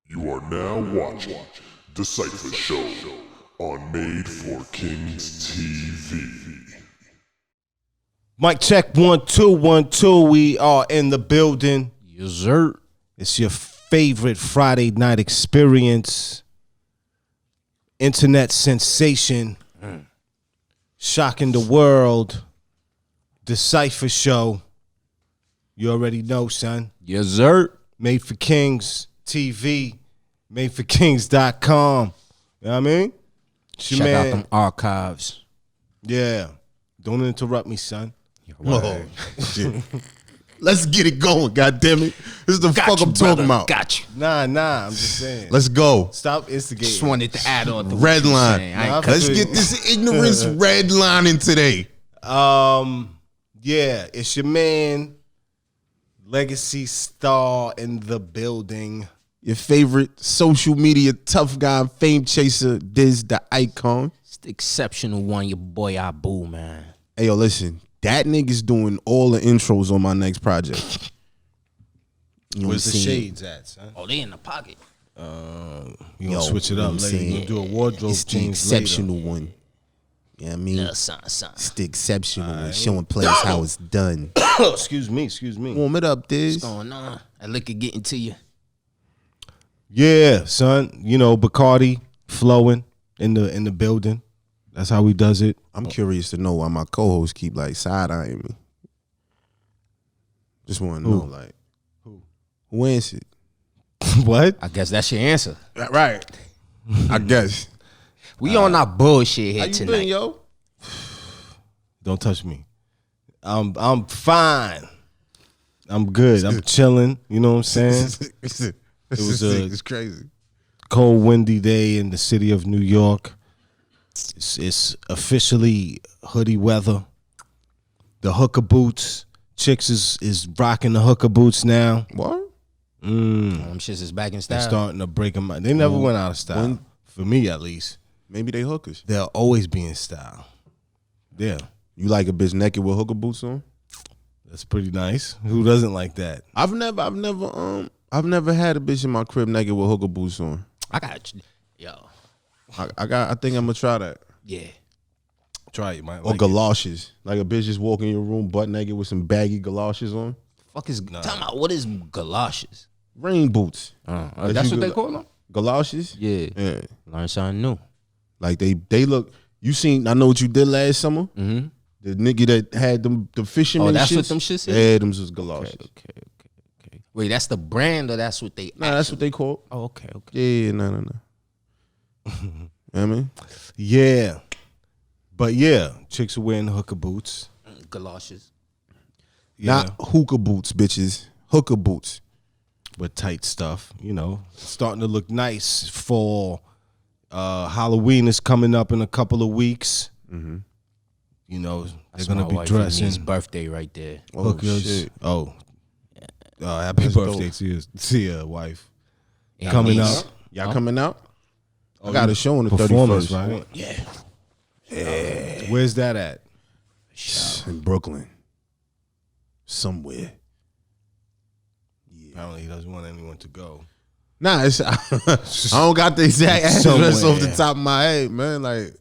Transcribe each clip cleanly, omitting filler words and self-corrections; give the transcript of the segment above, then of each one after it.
You are now watching DaCypha Show on Made for Kings TV. Mic check 1 2 1 2. We are in the building. Yes, sir. It's your favorite Friday night experience. Internet sensation. Shocking the world. DaCypha Show. You already know, son. Yes, sir. Made for Kings TV. MadeForKings.com. You know what I mean? Check out them archives. Yeah. Don't interrupt me, son. Whoa. Shit. Let's get it going, goddammit. This is the fuck I'm talking about. Got you. Nah, I'm just saying. Let's go. Stop instigating. Just wanted to add on to Red line. Nah, Let's get this ignorance redlining today. Yeah, it's your man, Legacy Star in the building. Your favorite social media tough guy, fame chaser, Diz the icon. It's the exceptional one, your boy Abu, man. Hey, yo, listen. That nigga's doing all the intros on my next project. Where's the shades at, son? Oh, they in the pocket. You gonna switch it up later. You do a wardrobe It's the change exceptional later. one. You know what I mean? Little son. It's the exceptional one, showing players how it's done. Excuse me. Warm it up, Diz. What's going on? That liquor getting to you. Yeah, son. You know, Bacardi flowing in the building. That's how he does it. I'm curious to know why my co-hosts keep like side-eyeing me. Just want to know, like, who answered? What? I guess that's your answer. Right. I guess. We on our bullshit here How you tonight. been, yo? Don't touch me. I'm fine. I'm good. I'm chilling. You know what I'm saying? It was it's crazy. Cold, windy day in the city of New York. It's officially hoodie weather. The hooker boots. Chicks is rocking the hooker boots now. What? Them shits is back in style. They're starting to break them out. They never went out of style. For me, at least. Maybe they hookers. They'll always be in style. Yeah. You like a bitch naked with hooker boots on? That's pretty nice. Who doesn't like that? I've never had a bitch in my crib naked with hooker boots on. I got you. Yo. I think I'm gonna try that. Yeah. Try it, man. Or galoshes. Like a bitch just walk in your room butt naked with some baggy galoshes on. Fuck is talking about what is galoshes? Rain boots. That's what they call them? Galoshes? Yeah. Learn something new. Like they look. You seen? I know what you did last summer. Mm-hmm. The nigga that had them the fisherman. Oh, that's shits, what them shits is? Yeah, them was galoshes. Okay. Wait, that's the brand or that's what they Nah, that's what they call. Oh, okay. Yeah, no. You know what I mean? Yeah. But yeah, chicks are wearing hooker boots. Galoshes. Yeah. Not hookah boots, bitches. Hooker boots. With tight stuff, you know. Starting to look nice for Halloween is coming up in a couple of weeks. Mm-hmm. You know, That's they're gonna my be wife dressing. and Nee's birthday right there. Hookers. shit. Oh. Happy That's birthday dope. to your wife. Yeah, Coming Nee's- up. Y'all coming out? I got a show on the Performance, 31st. right? Yeah. Where's that at? In Brooklyn. Somewhere. Apparently he doesn't want anyone to go. Nah, it's, I don't got the exact address Somewhere. off the top of my head, man. Like,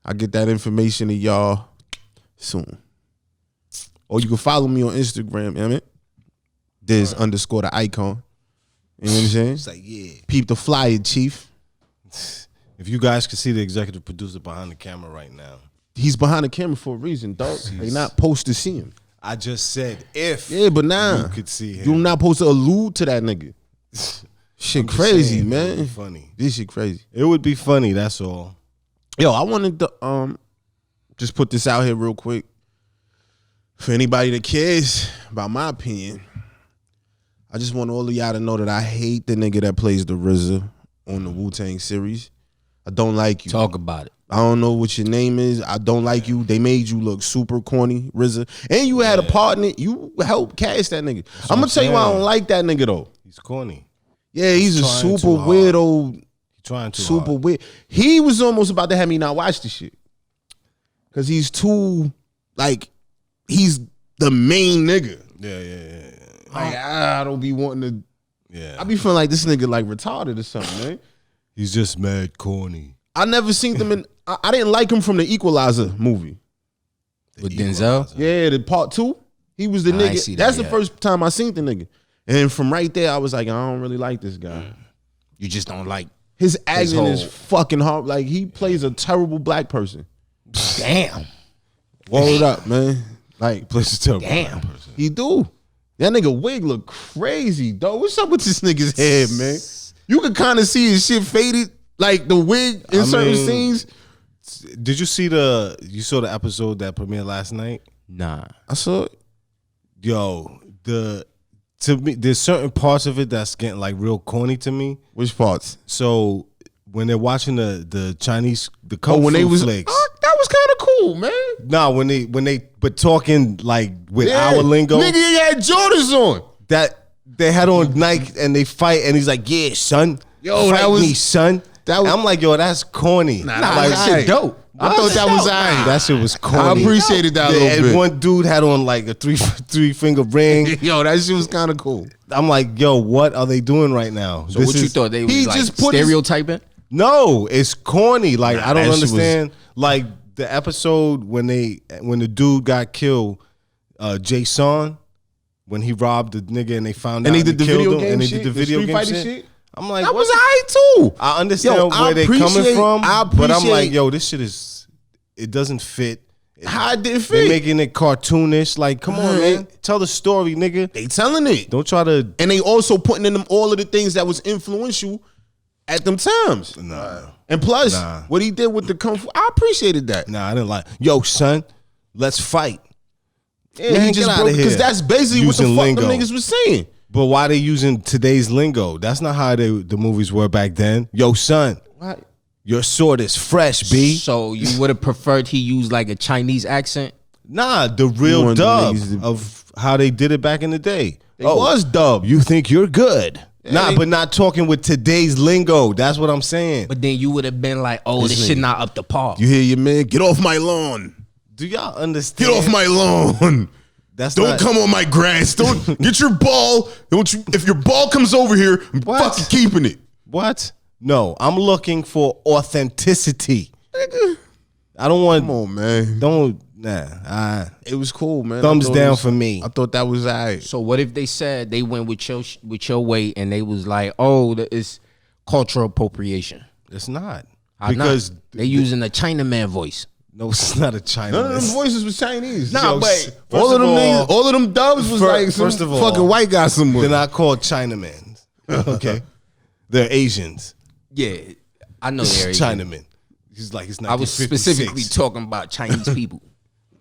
I get that information to y'all soon. Or you can follow me on Instagram, you know what I mean? Diz _ the icon. You know what I'm saying? It's like, yeah. Peep the flyer, chief. If you guys could see the executive producer behind the camera right now. He's behind the camera for a reason, dog. They not supposed to see him. I just said if Yeah, but nah. you could see him. You're not supposed to allude to that nigga. Shit I'm just crazy, saying, It would man. be funny. This shit crazy. It would be funny, that's all. Yo, I wanted to just put this out here real quick. For anybody that cares about my opinion, I just want all of y'all to know that I hate the nigga that plays the RZA on the Wu-Tang series. I don't like you. Talk about it. I don't know what your name is. I don't like you. They made you look super corny, RZA. And you had a part in it. You helped cast that nigga. I'm going to tell you why I don't like that nigga, though. He's corny. Yeah, he's a trying super too hard. weirdo. He's trying to Super weird. He was almost about to have me not watch the shit. Because he's too, like, he's the main nigga. Yeah. Like, I don't be wanting to Yeah. I be feeling like this nigga like retarded or something, man. He's just mad corny. I never seen them in. I didn't like him from the Equalizer movie. With Denzel. Yeah, the part 2. He was the Nah, I ain't nigga. see that That's the yet. first time I seen the nigga. And from right there, I was like, I don't really like this guy. You just don't like. His acting is whole- fucking hard. Like he plays a terrible black person. Damn. Word up, man. Like Plays a terrible Damn. person. he do. That nigga wig look crazy, though. What's up with this nigga's head, man? You can kind of see his shit faded, like the wig in certain mean- scenes. Did you see you saw the episode that premiered last night? Nah. I saw it. Yo, to me, there's certain parts of it that's getting like real corny to me. Which parts? So when they're watching the Chinese kung when fu they was flicks, that was kind of cool, man. nah, when they but talking like with Yeah. our lingo, Nigga, he had Jordans on. that they had on Nike and they fight and he's like, yeah, son, Yo, fight that was- me, son. that was- I'm like, yo, that's corny. Nah, like, that shit dope. I thought that was alright. that shit was I corny. appreciated that a Yeah, little and bit. one dude had on like a three finger ring. Yo, that shit was kind of cool. I'm like, yo, what are they doing right now? So what you thought they was he like just put his- stereotyping? No, it's corny. Like I don't that shit was- understand. Like the episode when the dude got killed, Jason, when he robbed the nigga and they found And out he did the killed video him, game and they shit, did the the video Street game Fighter shit. shit? I'm like, That what? was alright too. I understand Yo, where they coming appreciate- from, I but I'm like, appreciate- yo, this shit it doesn't fit. How it didn't They fit? making it cartoonish. Like, come on, man, tell the story, nigga. They telling it. Don't try to. And they also putting in them all of the things that was influential at them times. Nah. And plus, Nah. what he did with the kung fu, I appreciated that. Nah, I didn't like. Yo, son, let's fight. Yeah, And he man, just get broke outta here. because that's basically what the Using fuck lingo. them niggas was saying. But why they using today's lingo? That's not how the movies were back then. Yo, son, What? your sword is fresh, B. So you would have preferred he used like a Chinese accent? Nah, the You real want the dub niggas to- of how they did it back in the day. It was dub. You think you're good? Nah, they- but not talking with today's lingo. That's what I'm saying. But then you would have been like, oh, this shit not up to par. You hear your man? Get off my lawn. Do y'all understand? Get off my lawn. That's Don't not, come on my grass. Don't get your ball. Don't you? If your ball comes over here, I'm What? fucking keeping it. What? No, I'm looking for authenticity. I don't want. Come on, man. Don't. Nah. It was cool, man. Thumbs I thought it down was- for me. I thought that was alright. So what if they said they went with your way and they was like, oh, it's cultural appropriation? It's not. How Because not? They using a Chinaman voice. no, it's not a China. None of them voices was Chinese. Nah, Yo, but first first all of them of all- niggas, all of them dubs was like some first of all, fucking white guy somewhere. They're not called Chinamen. Okay, they're Asians. Yeah, I know they're Asian. Chinamen. He's like it's I was 1956. specifically talking about Chinese people.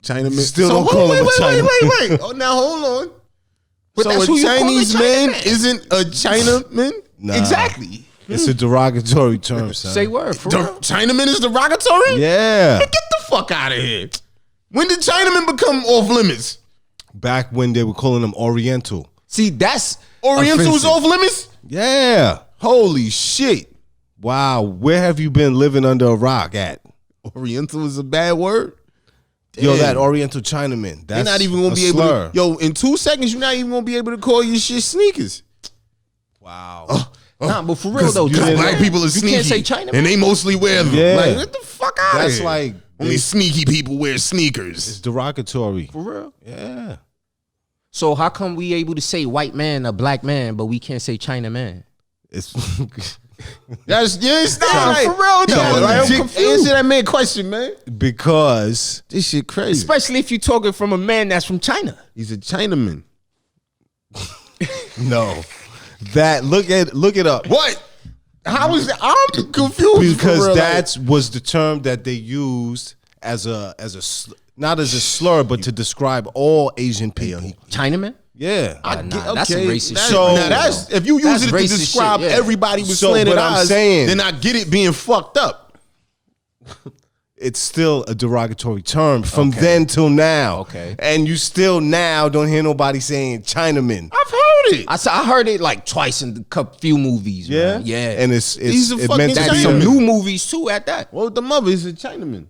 Chinaman. Still don't call him a Chinaman. wait. Oh, now hold on. But so that's a who you call a Chinese man Chinaman. isn't a Chinaman? Nah. Exactly. It's a derogatory term, son. Say word for The real. Chinaman is derogatory? Yeah. Get the fuck out of here. When did Chinaman become off limits? Back when they were calling them Oriental. See, that's Oriental was offensive. off limits? Yeah. Holy shit. Wow. Where have you been living under a rock at? Oriental is a bad word? Yo, Damn. that Oriental Chinaman. That's You're not even gonna a be able slur. to. Yo, in 2 seconds, you're not even gonna be able to call your shit sneakers. Wow. Nah, but for real though, Because China- black people are you sneaky. can't say China. And they mostly wear them. Yeah. Like, get the fuck out That's of here. like Only it's sneaky people wear sneakers. derogatory. for real. Yeah. So how come we able to say white man, a black man, but we can't say China man? It's That's it's not Nah, right. for real, though. Yo, Like, I'm legit, confused. answer that man question, man. because This shit crazy. Especially if you're talking from a man that's from China. He's a Chinaman. no. That look it up. What? How is that? I'm confused. Because for real, that was the term that they used as not as a slur, but to describe all Asian people. Chinaman? Yeah. That's some racist shit. So- now that's if you use That's it to racist describe shit, yeah. everybody with So, slanted but I'm eyes, saying- then I get it being fucked up. It's still a derogatory term from then till now. Okay. And you still now don't hear nobody saying Chinaman. I've heard it. I heard it like twice in a few movies. Yeah? Man. Yeah. And He's a it fucking meant to that's be some Chinaman. new movies too at that. Well, the mother is a Chinaman.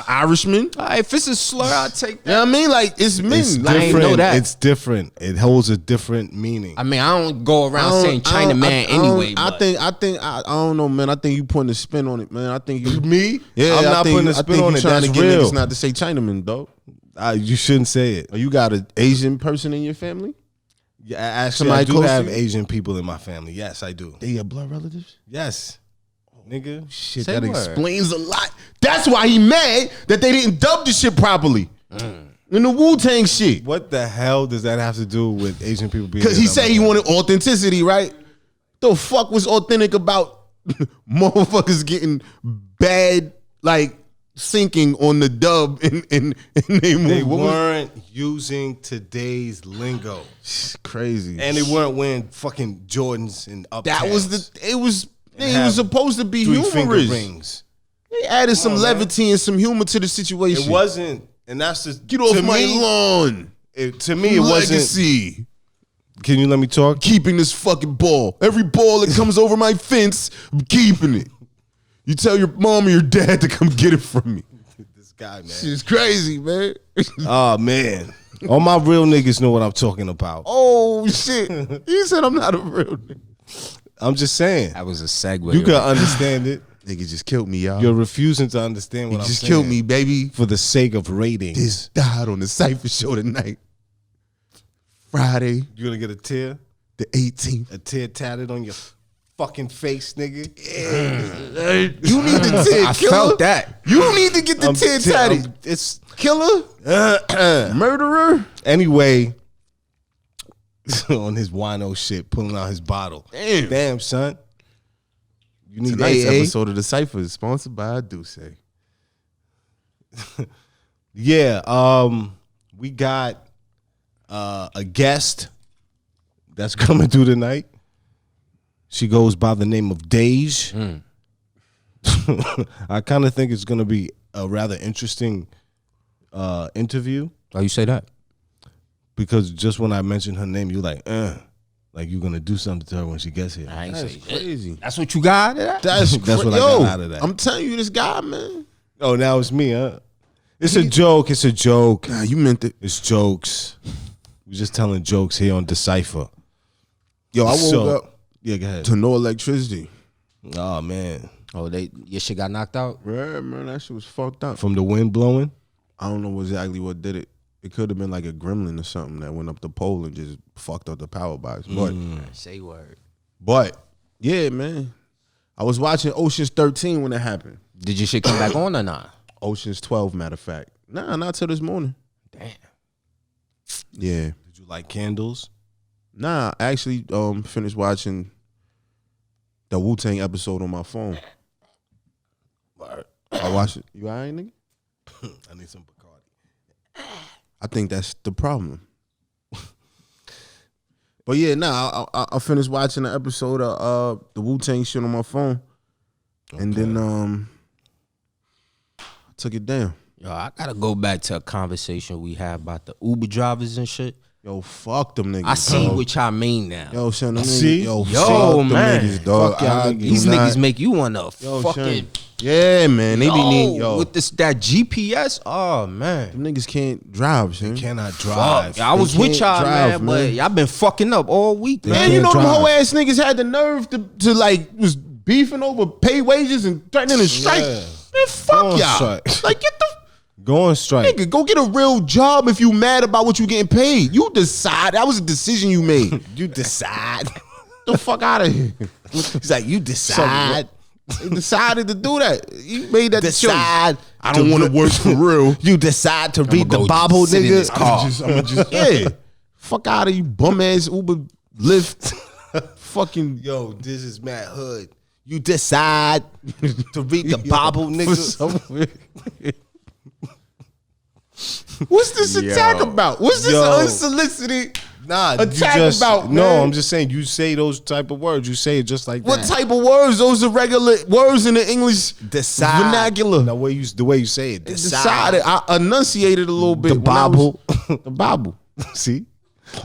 Irishman. If it's a slur, I'll take that. You know what I mean? Like, it's men. It's Like, I ain't different. know that. It's different. It holds a different meaning. I mean, I don't go around saying Chinaman anyway. I but don't know, man. I think you putting a spin on it, man. I think you Me? Yeah, I'm not putting a I spin think on you it. trying That's to get real. niggas not to say Chinaman, dog. You shouldn't say it. Or you got an Asian person in your family? Yeah, actually, Somebody I do close to have you? Asian people in my family. Yes, I do. They your blood relatives? Yes, nigga. Shit, Say that word. explains a lot. That's why he mad that they didn't dub the shit properly. In the Wu-Tang shit. What the hell does that have to do with Asian people being? Because he in said my he family? wanted authenticity, right? The fuck was authentic about motherfuckers getting bad, like, sinking on the dub in they movie? They weren't using today's lingo, Crazy. and they weren't wearing fucking Jordans and up. That was it was have supposed to be three-finger humorous. rings. They added some on, man. levity and some humor to the situation. It wasn't, and that's just Get off to my me, lawn. To me, it wasn't. Legacy. Can you let me talk? Keeping this fucking ball. Every ball that comes over my fence, I'm keeping it. You tell your mom or your dad to come get it from me. This guy, man. It's crazy, man. Oh man, all my real niggas know what I'm talking about. Oh shit. He said I'm not a real nigga. I'm just saying. that was a segue. You can understand it. Nigga just killed me, y'all. You're refusing to understand what He I'm just saying. killed me, baby. for the sake of ratings. This died on the DaCypha Show tonight. Friday, You're gonna get a tear, the 18th. a tear tatted on your fucking face, nigga. You need the tear, I killer. felt that. You need to get the tear tatted. It's Killer? Murderer? anyway. On his wino shit, pulling out his bottle. Damn. Son. You need Tonight's AA? episode of DaCypha is sponsored by Duce. Yeah, we got a guest that's coming through tonight. She goes by the name of Daaj. I kind of think it's going to be a rather interesting interview Oh, you say that? because just when I mentioned her name, you're like you're going to do something to her when she gets here. I ain't say That's shit. crazy. That's what you got out of that? That's That's what I Yo, got out of that. I'm telling you, this guy, man. Oh, now it's me, huh? It's a joke. It's a joke. Nah, you meant it. It's jokes. We're just telling jokes here on DaCypha. Yo, I woke up Yeah, go ahead. to no electricity. Oh, man. Oh, your shit got knocked out? Yeah, man, that shit was fucked up. From the wind blowing? I don't know exactly what did it. It could have been like a gremlin or something that went up the pole and just fucked up the power box. Say word. But yeah, man. I was watching Ocean's 13 when it happened. Did your shit come back on or not? Ocean's 12, matter of fact. Nah, not till this morning. Damn. Yeah. Did you like candles? Nah, I actually finished watching the Wu-Tang episode on my phone. I watched it. You all right, nigga? I need some Bacardi. I think that's the problem. But yeah, nah, I finished watching the episode of the Wu-Tang shit on my phone. And then I took it down. Yo, I gotta go back to a conversation we had about the Uber drivers and shit. Yo, fuck them niggas. I see dog. what y'all mean now. Yo, son, them See? niggas, Yo, fuck them man. niggas, dog. Fuck y'all I niggas. do These not- niggas make you wanna Yo, fucking son. Yeah, man. They be need yo. with that GPS. Oh man. Them niggas can't drive, son. Cannot drive. I was with can't y'all, drive, man, but y'all been fucking up all week, Man, man. you know them drive. whole ass niggas had the nerve to like was beefing over pay wages and threatening to strike. Yeah. Man, Go fuck on y'all. strike. Like get the Go on strike. nigga, go get a real job if you mad about what you getting paid. You decide. That was a decision you made. You decide. The fuck out of here. He's like, you decide. They decided to do that. You made that Decide. choice. I don't want to work for real. You decide to read the go Bible, sit in nigga. this car. I'ma just yeah. Fuck out of you, bum ass Uber Lyft. Fucking Yo, this is Matt Hood. You decide to read the Bible, for nigga. somewhere. What's this attack about? What's this Yo. unsolicited? Nah, you attack just, about, no, man? I'm just saying you say those type of words. You say it just like What that. type of words? Those are regular words in the English Decide. vernacular. The way you say it. Decided. I enunciated a little bit. The when I was- Bible. The Bible. See?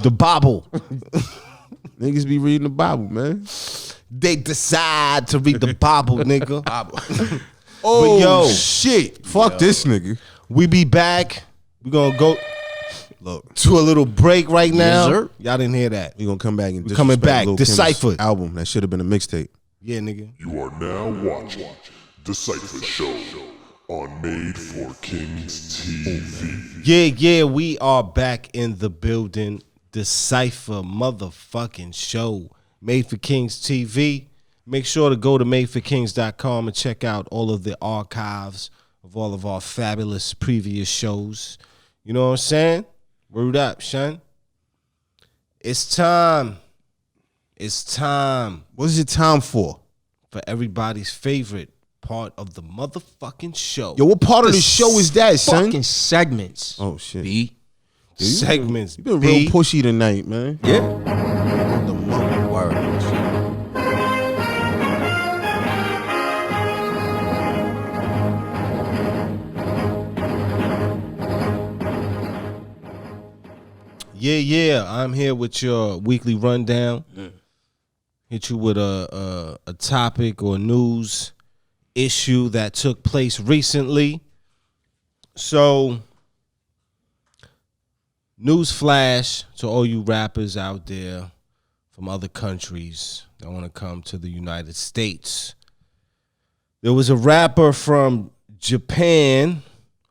The Bible. Niggas be reading the Bible, man. They decide to read the Bible, nigga. Oh, yo, shit. Fuck this nigga. we be back. We gonna go Look, to a little break right now. sir. Y'all didn't hear that. we gonna come back and coming back. Lil' Kim's DaCypha. album. That should have been a mixtape. Yeah, nigga. You are now watching DaCypha Show on Made for Kings TV. Yeah, we are back in the building. DaCypha motherfucking show. Made for Kings TV. Make sure to go to madeforkings.com and check out all of the archives of all of our fabulous previous shows. You know what I'm saying? Word up, son. It's time. It's time What is it time for? for everybody's favorite part of the motherfucking show. Yo, what part of the show is that, son? Fucking segments. Oh, shit. B. Segments. You been B. real pushy tonight, man. Yeah. Word. Yeah. I'm here with your weekly rundown. Hit you with a topic or news issue that took place recently. So, news flash to all you rappers out there from other countries that want to come to the United States. There was a rapper from Japan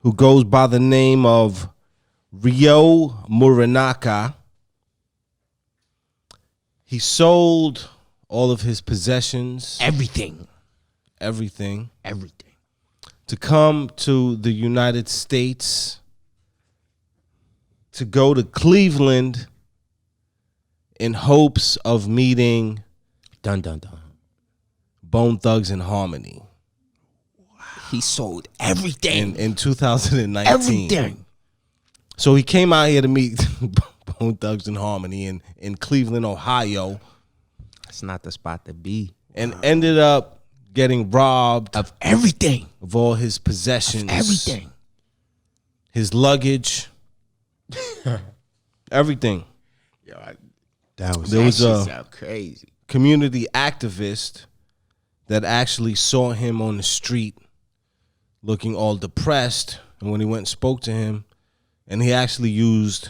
who goes by the name of Ryo Muranaka. He sold all of his possessions, Everything. everything, to come to the United States, to go to Cleveland in hopes of meeting Dun dun dun. Bone Thugs and Harmony He sold everything. in 2019. Everything. So he came out here to meet Bone Thugs and Harmony in Cleveland, Ohio, That's not the spot to be. and ended up getting robbed Of everything. of all his possessions, Everything. his luggage, everything. That was There was a sound crazy. community activist that actually saw him on the street looking all depressed, and when he went and spoke to him, and he actually used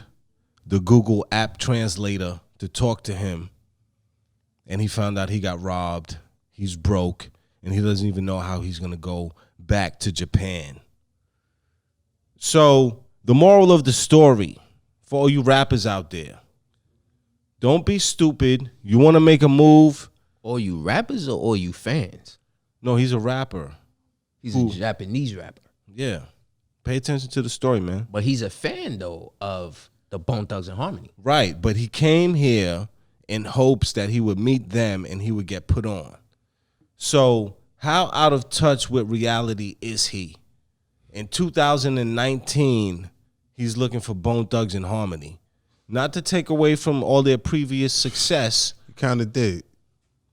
the Google app translator to talk to him, and he found out he got robbed, he's broke, and he doesn't even know how he's going to go back to Japan. So the moral of the story for all you rappers out there, don't be stupid. You want to make a move? All you rappers or all you fans? No, he's a rapper. He's a Japanese rapper. Yeah. Pay attention to the story, man. But he's a fan, though, of the Bone Thugs and Harmony. Right, but he came here in hopes that he would meet them and he would get put on. So how out of touch with reality is he? In 2019, he's looking for Bone Thugs and Harmony. Not to take away from all their previous success. kind of did.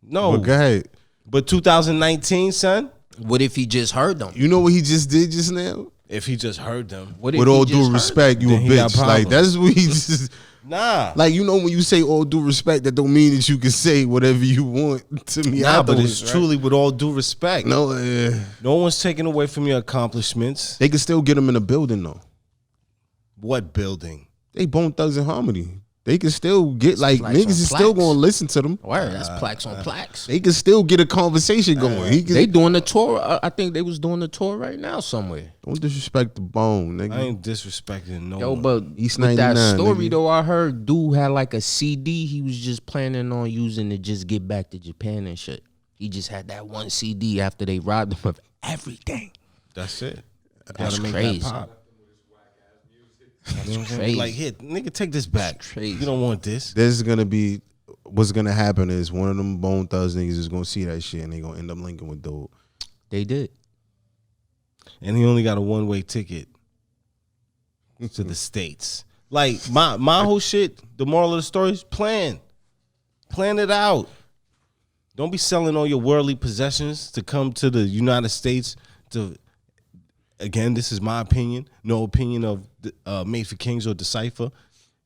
No. But go ahead. But 2019, son, What if he just heard them? You know what he just did just now? if he just heard them. What if With he all just due heard respect, you a Then he got bitch. Like, problems. that's what he just... Nah. Like, you know when you say all due respect, that don't mean that you can say whatever you want to me. Nah, but it's right? truly with all due respect. No, No one's taking away from your accomplishments. they can still get him in a building, though. What building? They Bone Thugs and Harmony. They can still get, like, plaques niggas on is still plaques. going to listen to them. Word, that's plaques on plaques. They can still get a conversation going. He can, They doing the tour. I think they was doing the tour right now somewhere. don't disrespect the Bone, nigga. I ain't disrespecting no Yo, one. but East with that 99, story nigga. though, I heard dude had like a CD he was just planning on using to just get back to Japan and shit. He just had that one CD after they robbed him of everything. That's it. That's Gotta make crazy. that pop. You know what I'm saying? crazy. Like, here, nigga, take this back. crazy. You don't want this. There's going to be, what's going to happen is one of them Bone Thugs niggas is going to see that shit and they going to end up linking with dude. They did. And he only got a one-way ticket to the States. Like, my whole shit, the moral of the story is plan. Plan it out. Don't be selling all your worldly possessions to come to the United States to... Again, this is my opinion. No opinion of Made for Kings or DaCypha.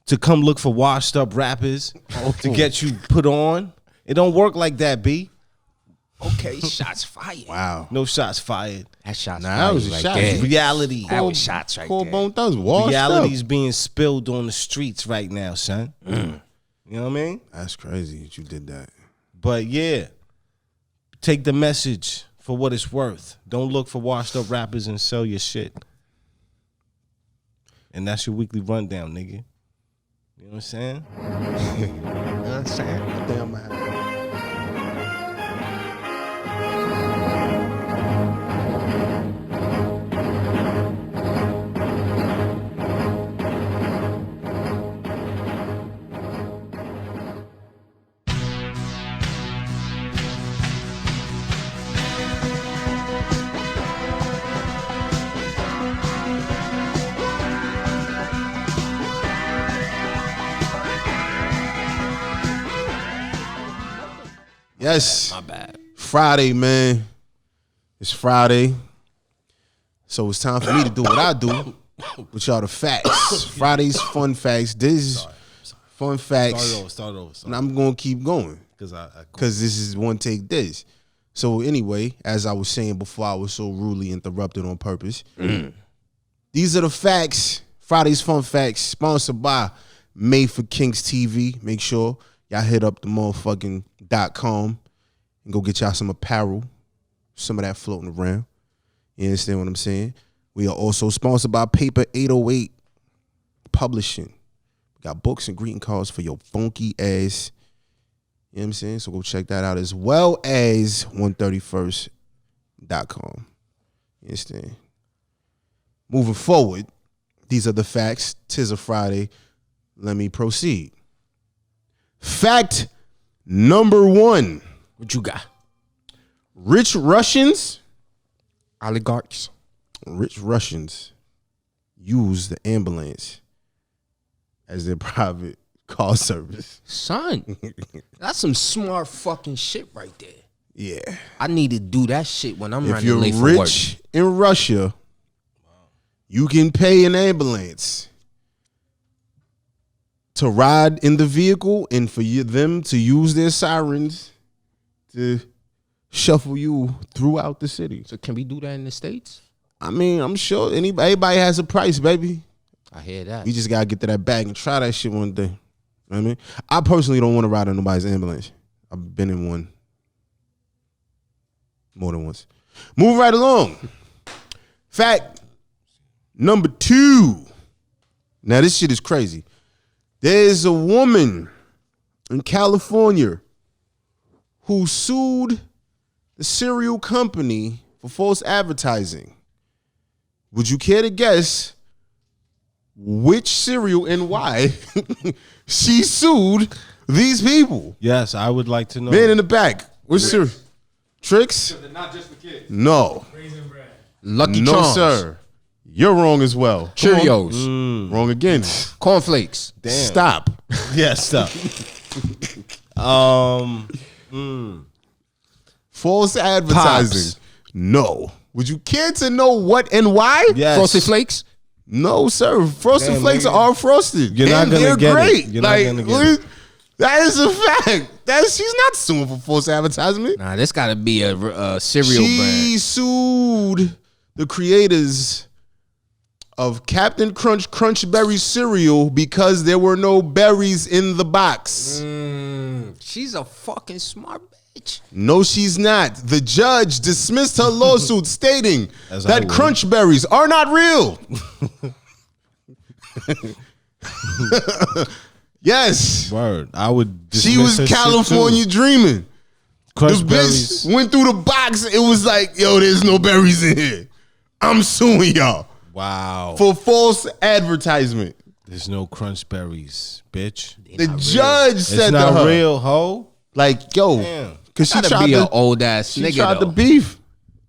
To come look for washed up rappers to get you put on. It don't work like that, B. Okay, shots fired. Wow. No shots fired. That shots Nah, fired that was a right shot. there. Reality. That was shots right Cold there. Bone Thugs washed Reality's up. being spilled on the streets right now, son. You know what I mean? That's crazy that you did that. But yeah, take the message for what it's worth. Don't look for washed up rappers and sell your shit. And that's your weekly rundown, nigga. You know what I'm saying? You know what I'm saying? Damn, man. Yes. My bad. Friday, man. It's Friday. So it's time for me to do what I do with y'all the facts. Friday's fun facts. This is fun facts. Start over. And I'm going to keep going because this is one take this. So anyway, as I was saying before, I was so rudely interrupted on purpose. These are the facts. Friday's fun facts sponsored by Made for Kings TV. Make sure y'all hit up the motherfucking .com and go get y'all some apparel, some of that floating around. You understand what I'm saying? We are also sponsored by Paper 808 Publishing. We got books and greeting cards for your funky ass. You know what I'm saying? So go check that out as well as 131st.com. You understand? Moving forward, these are the facts. 'Tis a Friday. Let me proceed. Fact number 1. What you got? Rich Russians use the ambulance as their private car service. Son, that's some smart fucking shit right there. Yeah. I need to do that shit when I'm If running you're late for work. rich in Russia, you can pay an ambulance to ride in the vehicle and for them to use their sirens to shuffle you throughout the city. So can we do that in the States? I mean, I'm sure everybody has a price, baby. I hear that. You just gotta get to that bag and try that shit one day. You know what I mean? I personally don't want to ride in nobody's ambulance. I've been in one more than once. Move right along. Fact number 2. Now this shit is crazy. There's a woman in California who sued the cereal company for false advertising. Would you care to guess which cereal and why she sued these people? Yes, I would like to know. Man in the back. Which cereal? Tricks? They're not just for kids. No. Raisin bran. Lucky No, Charms. sir. You're wrong as well. Cheerios. Wrong again. Cornflakes. Damn. Stop. Yeah, stop. False advertising. Pops. No. Would you care to know what and why? Yes. Frosted Flakes. No, sir. Frosted Damn, Flakes nigga. are frosted. You're not And gonna they're get it. great. You're not Like, gonna get it. that is a fact. She's not suing for false advertisement. Nah, this got to be a cereal She brand. sued the creators of Captain Crunch Berry cereal because there were no berries in the box. She's a fucking smart bitch. No, she's not. The judge dismissed her lawsuit stating As I that would. crunch berries are not real. Yes. Word. I would. She dismiss was her shit, California too. dreaming. Crush The berries. bitch went through the box. It was like, yo, there's no berries in here. I'm suing y'all Wow. for false advertisement. There's no crunch berries, bitch. The judge It's said to not her, real, ho. like, yo, Damn. because she Gotta tried be an to, old ass she nigga tried though. to beef.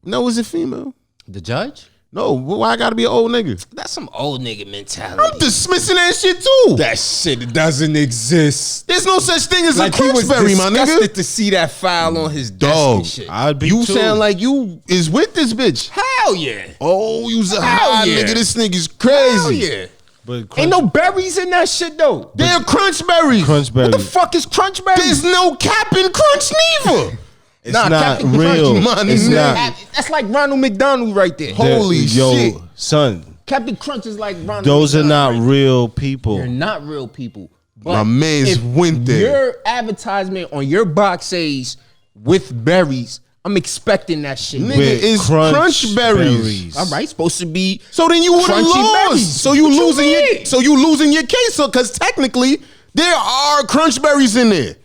No, it was a female. The judge? No, why I gotta be an old nigga? That's some old nigga mentality. I'm dismissing that shit too. That shit doesn't exist. There's no such thing as Like a he was crunchberry, my disgusted nigga. to see that file on his desk Dog. and shit. I'd be You too. sound like you is with this bitch. Hell yeah. Oh, you's a Hell high yeah. nigga. This nigga's crazy. Hell yeah. But crunch, Ain't no berries in that shit though. They're crunch berries. crunch What the berries. fuck is crunch berries? There's no cap in crunch neither. It's not Captain real. Crunch, It's man. not. That's like Ronald McDonald right there. Holy shit. son. Captain Crunch is like Ronald Those are McDonald not right real people. there. They're not real people. But My mans if went there. Your advertisement on your box says with berries, I'm expecting that shit. Nigga, With it's crunch berries. All right, supposed to be. So then you would have Crunchy lost. berries. So you What you losing your mean? so you losing your case. So because technically there are crunch berries in there.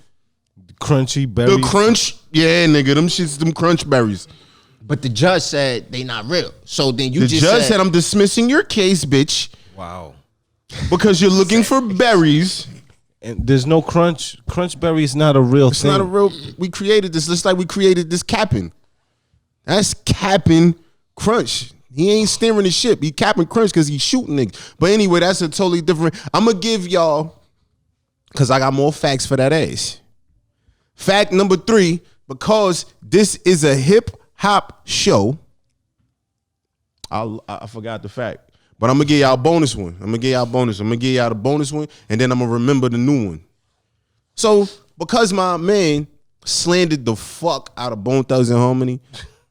Crunchy berries. The crunch, yeah, nigga, them shits, them crunch berries. But the judge said they not real. So then you The just judge said, said, I'm dismissing your case, bitch, Wow. because you're looking for berries. And there's no crunch. Crunch berry is not a real It's thing. not a real. We created this just like we created this capping. That's capping crunch. He ain't steering the ship. He capping crunch because he's shooting niggas. But anyway, that's a totally different. I'm gonna give y'all because I got more facts for that ass. Fact number 3, because this is a hip hop show. I forgot the fact, but I'm gonna give y'all a bonus one. I'm gonna give y'all the bonus one, and then I'm gonna remember the new one. So because my man slandered the fuck out of Bone Thugs and Harmony,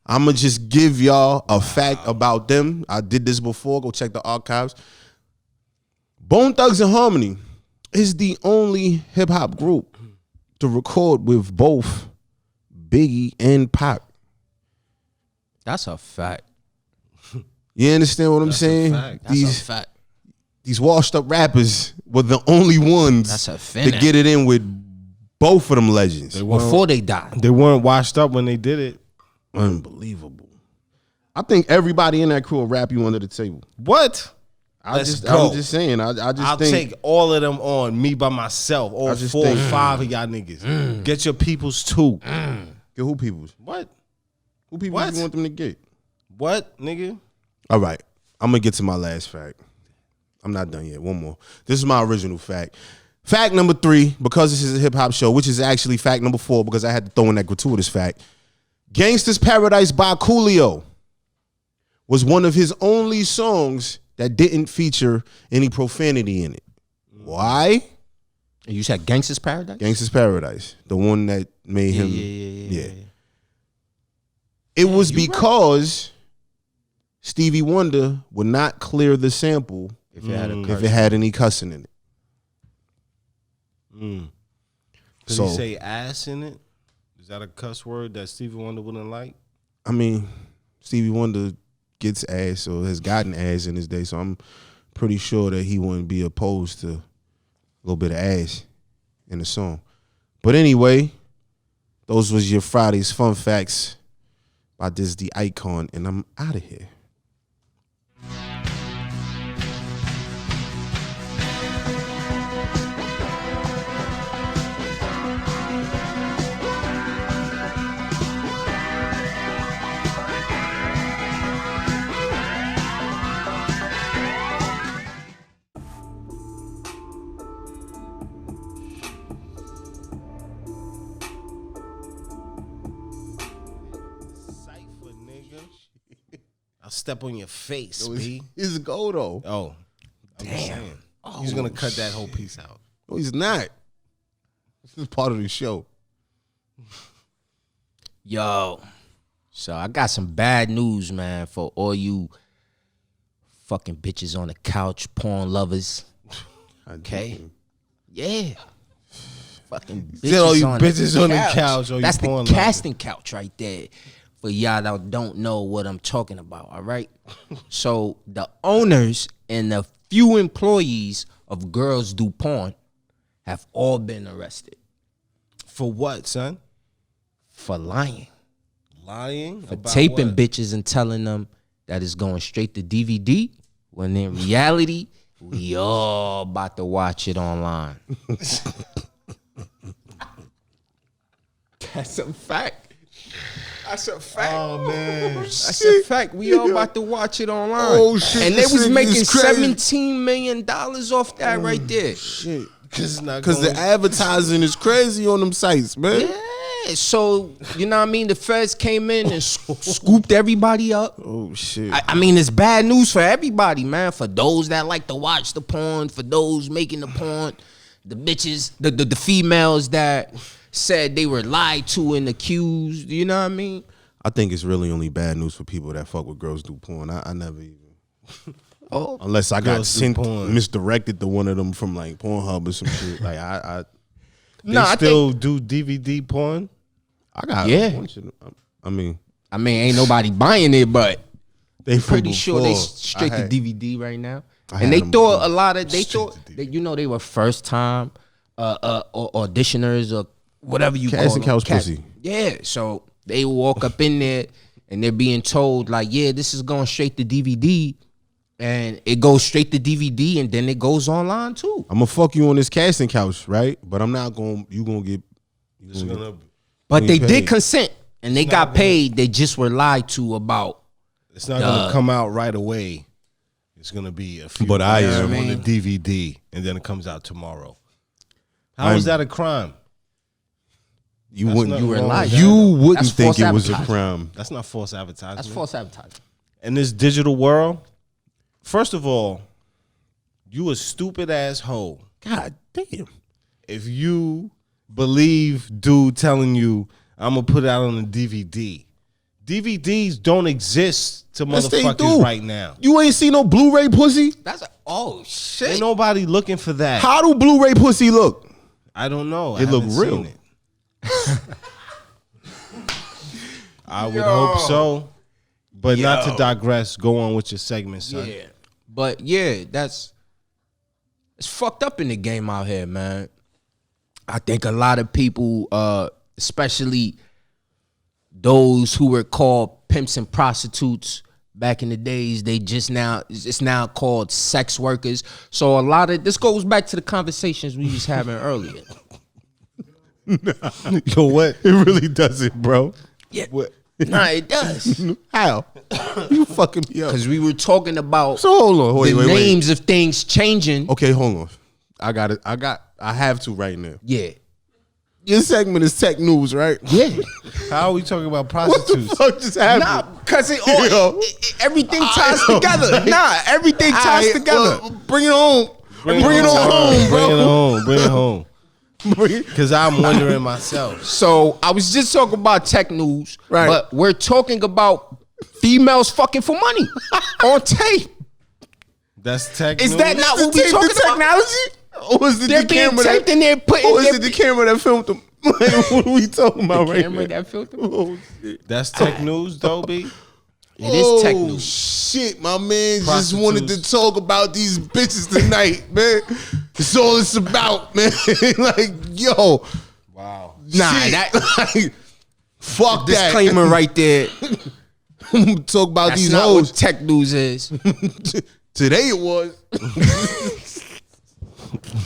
I'm gonna just give y'all a fact about them. I did this before. Go check the archives. Bone Thugs and Harmony is the only hip hop group to record with both Biggie and Pac. That's a fact. You understand what I'm saying? That's These a fact. these washed up rappers were the only ones That's a to finna. get it in with both of them legends. Before they died. They weren't washed up when they did it. Unbelievable. I think everybody in that crew will rap you under the table. What? I'm Let's just go. saying. I just I'll think take all of them on me by myself. All I just 4 or think- 5 of y'all niggas. Get your peoples too. get who peoples. What? Who people What? you want them to get? What, nigga? All right. I'm gonna get to my last fact. I'm not done yet. One more. This is my original fact. Fact number 3, because this is a hip hop show, which is actually fact number 4, because I had to throw in that gratuitous fact. Gangsta's Paradise by Coolio was one of his only songs that didn't feature any profanity in it. Why? You said Gangsta's Paradise? Gangsta's Paradise, the one that made him. Yeah. It was because Stevie Wonder would not clear the sample If it had a if curse. it had any cussing in it. Does So- he say ass in it? Is that a cuss word that Stevie Wonder wouldn't like? I mean, Stevie Wonder gets ass or has gotten ass in his day, so I'm pretty sure that he wouldn't be opposed to a little bit of ass in the song. But anyway, those was your Friday's fun facts by this the icon, and I'm out of here. Cypher, nigga. I'll step on your face, B. It's a go though. Oh, damn. He's gonna cut that whole piece out. No, he's not. This is part of the show. Yo. So I got some bad news, man, for all you fucking bitches on the couch, porn lovers. Okay? Yeah. Fucking bitches, Said all you on, bitches the on the couch. couch, all you That's the porn casting couch right there. For y'all that don't know what I'm talking about, all right? So the owners and the few employees of Girls Do Porn have all been arrested For what, son? for lying. Lying? For About taping what? bitches and telling them that it's going straight to DVD, when in reality, we all about to watch it online. That's a fact. That's a fact. Oh, man. That's a fact. We all about to watch it online. Oh, shit, And they this was nigga making is crazy. $17 million off that right there. Shit. Because Because the advertising is crazy on them sites, man. Yeah, so, you know what I mean? The feds came in and scooped everybody up. Oh, shit. I mean, it's bad news for everybody, man. For those that like to watch the porn, for those making the porn, the bitches, the females that said they were lied to and accused. You know what I mean? I think it's really only bad news for people that fuck with girls do porn. I never even. Oh, Unless I got Girls do sent porn. misdirected to one of them from like Pornhub or some shit. Like They still do DVD porn. I got Yeah. a bunch of them. I mean, ain't nobody buying it, but they from pretty sure they before. straight I to had- DVD right now. I And had they them thought before. a lot of they Straight thought to that they were first time auditioners or whatever you Casting call them. couch pussy. Yeah, so they walk up in there and they're being told like, yeah, this is going straight to DVD, and it goes straight to DVD, and then it goes online too. I'm gonna fuck you on this casting couch, right? But I'm not gonna. You gonna get. It's gonna But We they paid. did consent and they got paid. They just were lied to about. It's not gonna come out right away. It's gonna be a few But I days am. on the DVD, and then it comes out tomorrow. How I'm- is that a crime? You That's wouldn't. nothing You were wrong with lied. that. You wouldn't That's think false it was a advertising. crime. That's not false advertising. That's false advertising. In this digital world, first of all, you a stupid ass hoe God damn. if you believe dude telling you I'm gonna put it out on the DVD. DVDs don't exist to Yes, they motherfuckers do. right now. You ain't see no Blu-ray pussy. That's shit. Ain't nobody looking for that. How do Blu-ray pussy look? I don't know. It I look haven't real. seen it. I would hope so, but not to digress. Go on with your segment, son. Yeah, but yeah, it's fucked up in the game out here, man. I think a lot of people, especially those who were called pimps and prostitutes back in the days, it's now called sex workers. So a lot of this goes back to the conversations we was having earlier. Yo, what? It really doesn't, bro. Yeah, What? nah, it does. How? You fucking me up. Because we were talking about So hold on. Wait, the wait, wait. names of things changing. Okay, hold on. I got it. I have to right now. Yeah, Your segment is tech news, right? yeah. How are we talking about What the prostitutes? fuck just happened? Nah, because Yo. everything ties together. Nah, everything ties All right, together. well, bring it home. Bring it on home, Bring it bro. home. Bring it home. Bring it- Because I'm wondering myself. So I was just talking about tech news, Right. but we're talking about females fucking for money on tape. That's tech Is news? that not what we Tape talking the about? technology? Or was it They're the being camera taped that? and they're putting Or was their it the camera that filmed them? Like, what are we talking about right camera now? that filter. Oh, shit. That's tech news, though, B? It is tech Oh, news. shit, my man just wanted to Prostitutes. talk about these bitches tonight, man. That's all it's about, man. Like, yo, Wow. Nah, shit. that Like, fuck that. disclaimer right there. Talk about That's these not hoes. what tech news is. Today it was.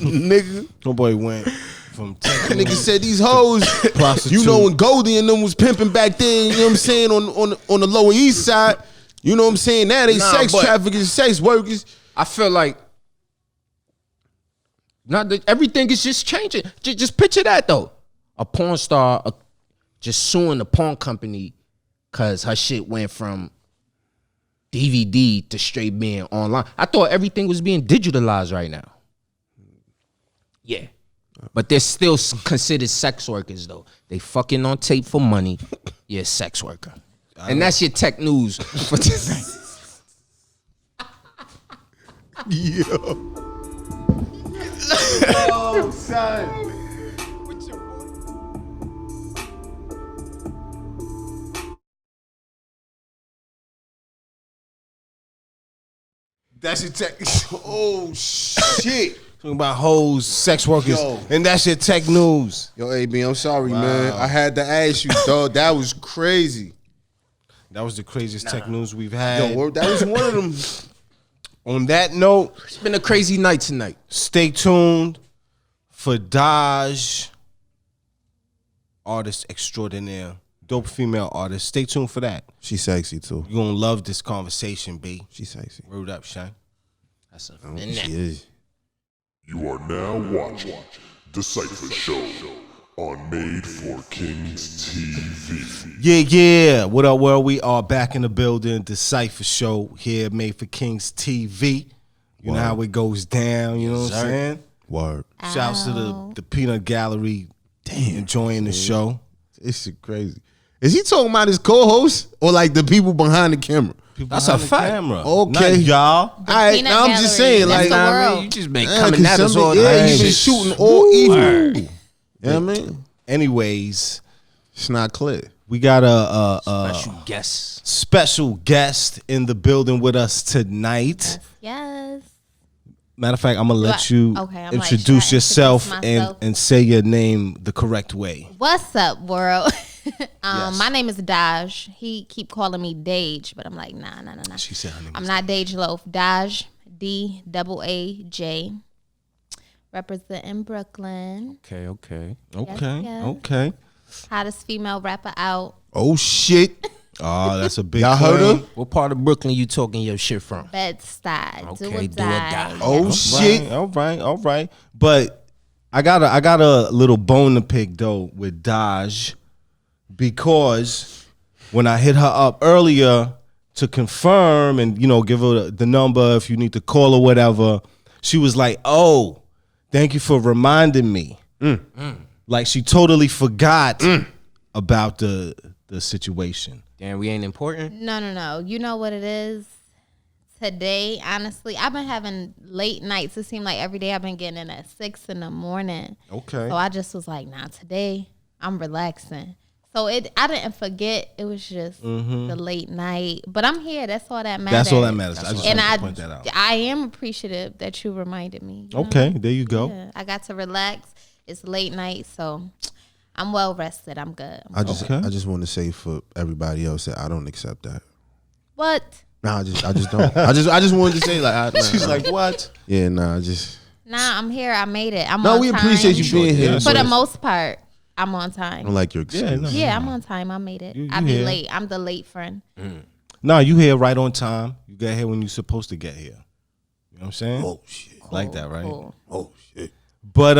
Nigga. My boy went from tech Nigga news. said these hoes. Prostitute. You know when Goldie and them was pimping back then, you know what I'm saying, on the Lower East Side. You know what I'm saying? Now they Nah, sex but- traffickers, sex workers. I feel like everything is just changing. Just picture that though. A porn star just suing the porn company because her shit went from DVD to straight being online. I thought everything was being digitalized right now. Yeah. But they're still considered sex workers though. They fucking on tape for money. You're a sex worker. And that's your tech news for tonight. Yo. Oh, son. That's your tech. Oh shit. Talking about hoes, sex workers, Yo. and that's your tech news. Yo, AB, I'm sorry, man. I had to ask you, dog. That was crazy. That was the craziest tech news we've had. Yo, that was one of them. On that note, It's been a crazy night tonight. stay tuned for Daaj, artist extraordinaire, dope female artist. Stay tuned for that. She's sexy too. You're going to love this conversation, B. She's sexy. Word up, Shine. That's a She is. You are now watching DaCypha Show on Made for Kings TV. Yeah. What up, world? We are back in the building. DaCypha Show here, Made for Kings TV. You know how it goes down, you know what I'm saying? Word. Shouts to the Peanut Gallery enjoying the show. This shit crazy. Is he talking about his co-host or like the people behind the camera? That's a fact. Camera. Okay. Not y'all. All right, peanut now I'm just gallery. saying, That's like, the Nah, world. man, you just been yeah, coming at us all yeah, day. you've been shooting all evil. You know what I mean? Anyways, It's not clear. we got a Special guest. special guest in the building with us tonight. Yes. Matter of fact, I'm gonna let you Okay, I'm like, introduce should I yourself introduce myself? and say your name the correct way. What's up, world? Yes. My name is Daaj. He keep calling me Daaj, but I'm like, nah. She said her name. I'm not Daaj Loaf. Daaj, DAAJ. Representing Brooklyn. Okay. Okay, yes. okay. Hottest female rapper out. Oh shit! Oh, that's a big. Y'all heard claim. her? What part of Brooklyn you talking your shit from? Bed-Stuy. Okay, do or do or die. die. Oh shit! All right. But I got a little bone to pick though with Daaj, because when I hit her up earlier to confirm and give her the number if you need to call or whatever, she was like, "Oh, thank you for reminding me." Like she totally forgot about the situation. Damn, we ain't important. No. You know what it is? Today, honestly, I've been having late nights. It seemed like every day I've been getting in at 6 a.m. Okay. So I just was like, nah, today I'm relaxing. So I didn't forget. It was just the late night. But I'm here. That's all that matters. That's all that matters. I just And wanted to point that out. I am appreciative that you reminded me. you know? Okay, there you go. Yeah, I got to relax. It's late night, so I'm well rested. I'm good. I just Okay. want to say for everybody else that I don't accept that. What? Nah, I just don't. I just wanted to say like She's like, "What?" yeah, nah, just Nah, I'm here. I made it. I'm no. on We time. appreciate you being here. For the but most part, I'm on I time. don't like your excuse. Yeah, no. Yeah, I'm on time. I made it. You I be here. late. I'm the late friend. Nah, you here right on time. You get here when you're supposed to get here. You know what I'm saying? Oh shit! Like that, right? Cool. Oh shit! But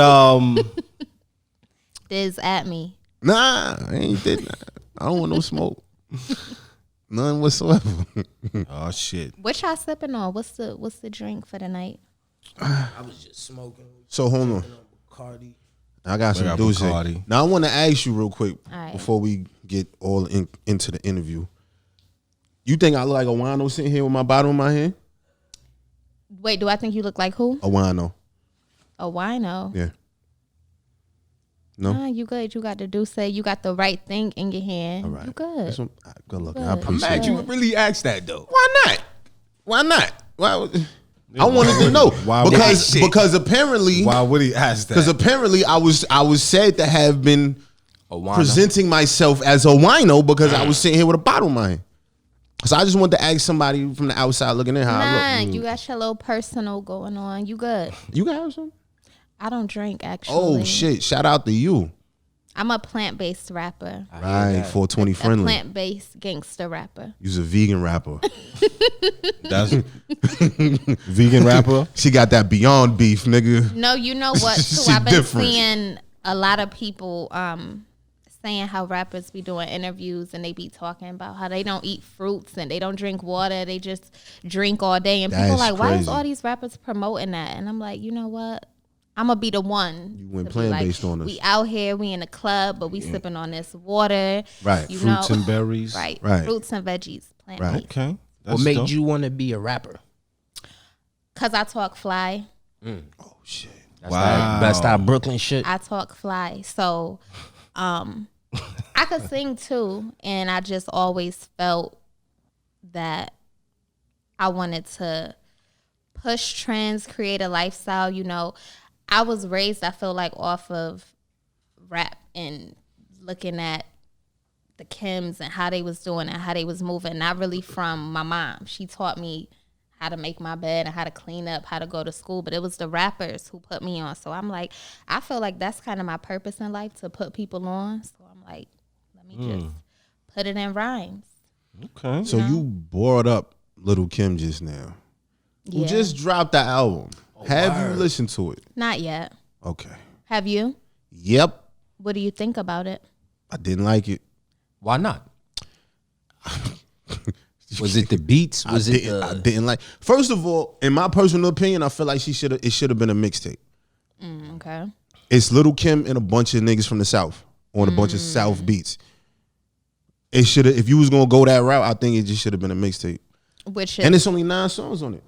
Diz at me. Nah, I ain't did that. I don't want no smoke. None whatsoever. oh shit. What y'all sipping on? What's the drink for the night? I was just smoking. So hold on. Cardi. I got some got Daaj. Bacardi. Now I want to ask you real quick All right. before we get all into the interview. You think I look like a wino sitting here with my bottle in my hand? Wait, do I think you look like who? A wino. A wino. Yeah. No. Nah, you good. You got the Douce. You got the right thing in your hand. All right. You good. That's what- good luck. I Good. appreciate Mad it. you really asked that though. Why not? Why not? Why? I wanted to know Why would because apparently Why would he ask that? because apparently I was said to have been A wino. presenting myself as a wino because I was sitting here with a bottle in my hand. So I just wanted to ask somebody from the outside looking in how Nah, I look. you got your little personal going on. You good. You got some? I don't drink actually. Oh shit! Shout out to you. I'm a plant-based rapper. Right, 420 A friendly. plant-based gangster rapper. You's a vegan rapper. That's vegan rapper. She got that Beyond Beef, nigga. No, you know what? She Too, I've been different. seeing a lot of people saying how rappers be doing interviews and they be talking about how they don't eat fruits and they don't drink water. They just drink all day. And people That's like, why is crazy. all these rappers promoting that? And I'm like, you know what? I'm gonna be the one. You went to be plant-based on us. We out here, we in the club, but we sipping on this water. Right. You Fruits know, and berries. right. Right. Fruits and veggies, plant Right. based. Okay. What That's made dope. you want to be a rapper? Cause I talk fly. Oh shit. That's that Brooklyn shit. I talk fly. So I could sing too. And I just always felt that I wanted to push trends, create a lifestyle. You know, I was raised, I feel like, off of rap and looking at the Kims and how they was doing and how they was moving. Not really from my mom. She taught me how to make my bed and how to clean up, how to go to school. But it was the rappers who put me on. So I'm like, I feel like that's kind of my purpose in life, to put people on. So I'm like, let me just put it in rhymes. Okay. So you brought up Little Kim just now, who Yeah. just dropped the album. Have you listened to it? Not yet. Okay. Have you? Yep. What do you think about it? I didn't like it. Why not? Was it the beats? Was it I the didn't like. First of all, in my personal opinion, I feel like it should have been a mixtape. Okay. It's Lil' Kim and a bunch of niggas from the South on a bunch of South beats. It should have. If you was gonna go that route, I think it just should have been a mixtape. Which is, And it's only 9 songs on it.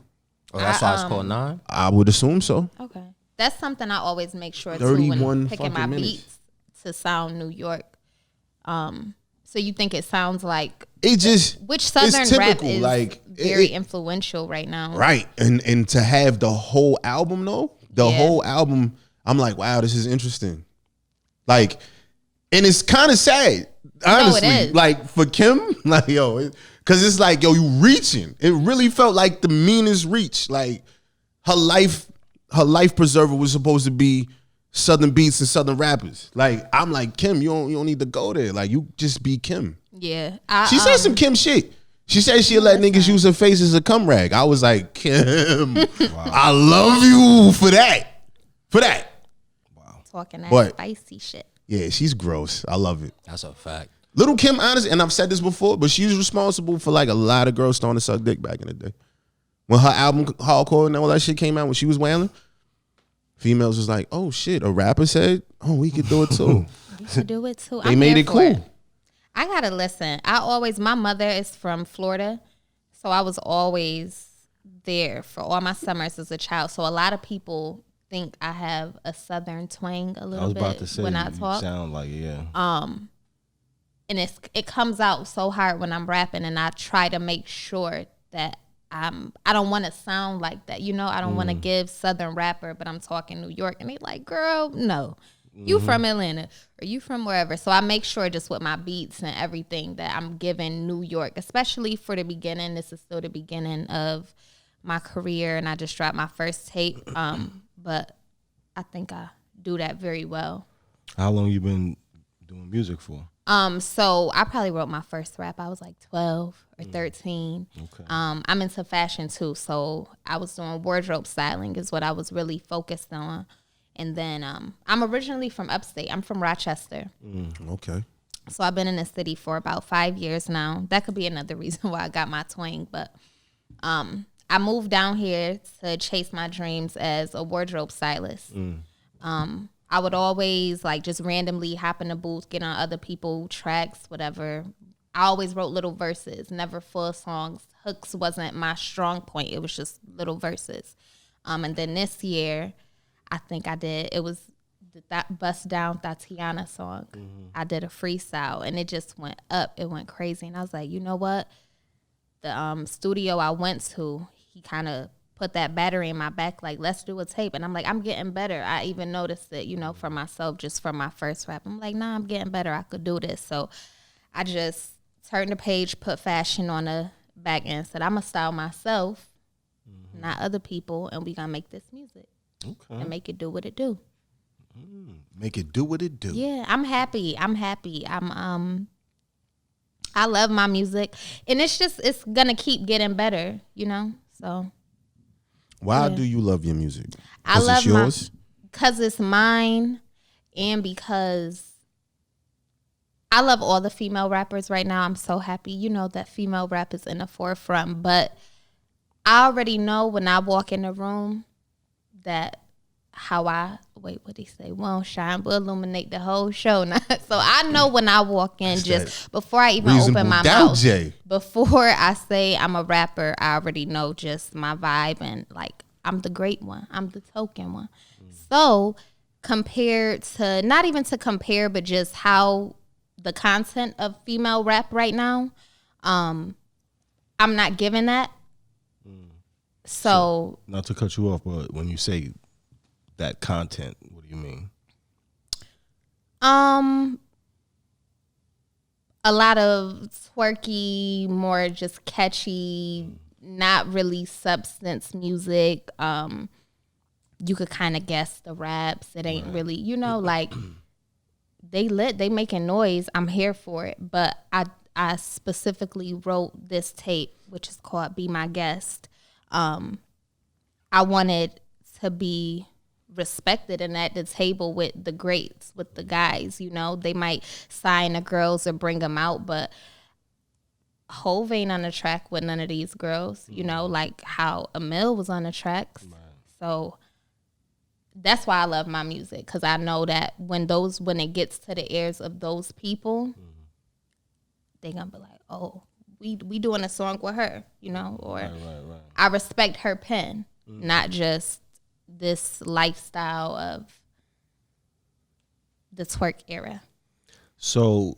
Oh, that's why it's called 9? I would assume so. okay. That's something I always make sure too 31 when picking my fucking minutes. beats to sound New York. So you think it sounds like It just which Southern it's rap typical, is like very it, influential right now? right. And to have the whole album though, the Yeah. whole album, I'm like, wow, this is interesting. Like, and it's kind of sad, honestly. is. Like for Kim, like because it's like yo, you reaching. It really felt like the meanest reach. Like her life preserver was supposed to be Southern beats and Southern rappers. Like I'm like Kim, you don't need to go there. Like you just be Kim. Yeah. She said some Kim shit. She said she'll let niggas use her face as a cum rag. I was like, Kim, I love you for that. For that. Talking that But- spicy shit. Yeah, she's gross. I love it. That's a fact. Lil' Kim, honestly, and I've said this before, but she's responsible for like a lot of girls starting to suck dick back in the day. When her album Hardcore and all that shit came out, when she was wailing, females was like, oh shit, a rapper said, oh, we could do it too. You should do it too. They I'm made here it for cool. I gotta listen. My mother is from Florida, so I was always there for all my summers as a child. So a lot of people think I have a Southern twang a I little was bit about to say when I you talk. sound like And it comes out so hard when I'm rapping, and I try to make sure that I don't want to sound like that. You know, I don't want to give Southern rapper, but I'm talking New York, and they like, girl, no. You from Atlanta or you from wherever. So I make sure just with my beats and everything that I'm giving New York, especially for the beginning. This is still the beginning of my career, and I just dropped my first tape. But I think I do that very well. How long you been doing music for? So I probably wrote my first rap. I was like 12 or 13. Okay. I'm into fashion too, so I was doing wardrobe styling is what I was really focused on. And then I'm originally from upstate. I'm from Rochester. Okay. So I've been in the city for about 5 years now. That could be another reason why I got my twang. But I moved down here to chase my dreams as a wardrobe stylist. I would always like just randomly hop in the booth, get on other people's tracks, whatever. I always wrote little verses, never full songs. Hooks wasn't my strong point. It was just little verses. And then this year, I think it was that Bust Down Tatiana song. I did a freestyle and it just went up. It went crazy. And I was like, you know what? The studio I went to, he kind of put that battery in my back, like, let's do a tape. And I'm like, I'm getting better. I even noticed it, for myself, just from my first rap. I'm like, nah, I'm getting better. I could do this. So I just turned the page, put fashion on the back end, said, I'm going to style myself, not other people, and we going to make this music. Okay. And make it do what it do. Make it do what it do. Yeah, I'm happy. I love my music, and it's gonna keep getting better, So Why do you love your music? I 'Cause love it's yours? because it's mine, and because I love all the female rappers right now. I'm so happy, that female rap is in the forefront. But I already know when I walk in the room that what they say, won't shine but illuminate the whole show. So I know when I walk in, just before I even open my mouth, Jay. before I say I'm a rapper, I already know just my vibe and like I'm the great one, I'm the token one. So compared to, not even to compare, but just how the content of female rap right now, I'm not giving that. So Not to cut you off, but when you say that content, what do you mean? a lot of twerky, more just catchy, not really substance music. You could kind of guess the raps. It ain't really, like they making noise. I'm here for it. But I specifically wrote this tape, which is called Be My Guest. I wanted to be respected and at the table with the greats, with the guys. They might sign the girls or bring them out, but Hove ain't on the track with none of these girls, like how Emil was on the tracks. So that's why I love my music, because I know that when it gets to the ears of those people, they're gonna be like, oh, we doing a song with her, you know, or Right. I respect her pen, not just this lifestyle of the twerk era. So,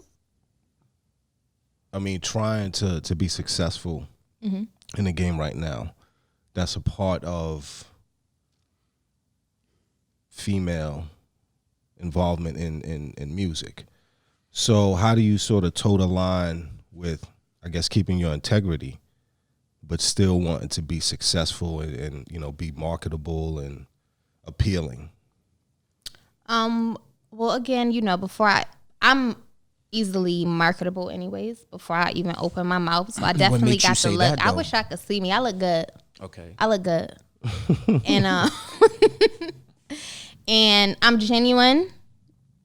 I mean, trying to be successful in the game right now, that's a part of female involvement in music. So how do you sort of toe the line with, I guess, keeping your integrity, but still wanting to be successful and you know, be marketable and appealing? Well, again, you know, I'm easily marketable anyways before I even open my mouth. So I definitely makes you got the say look. that, I though? wish I could see me. I look good. Okay. I look good. And and I'm genuine,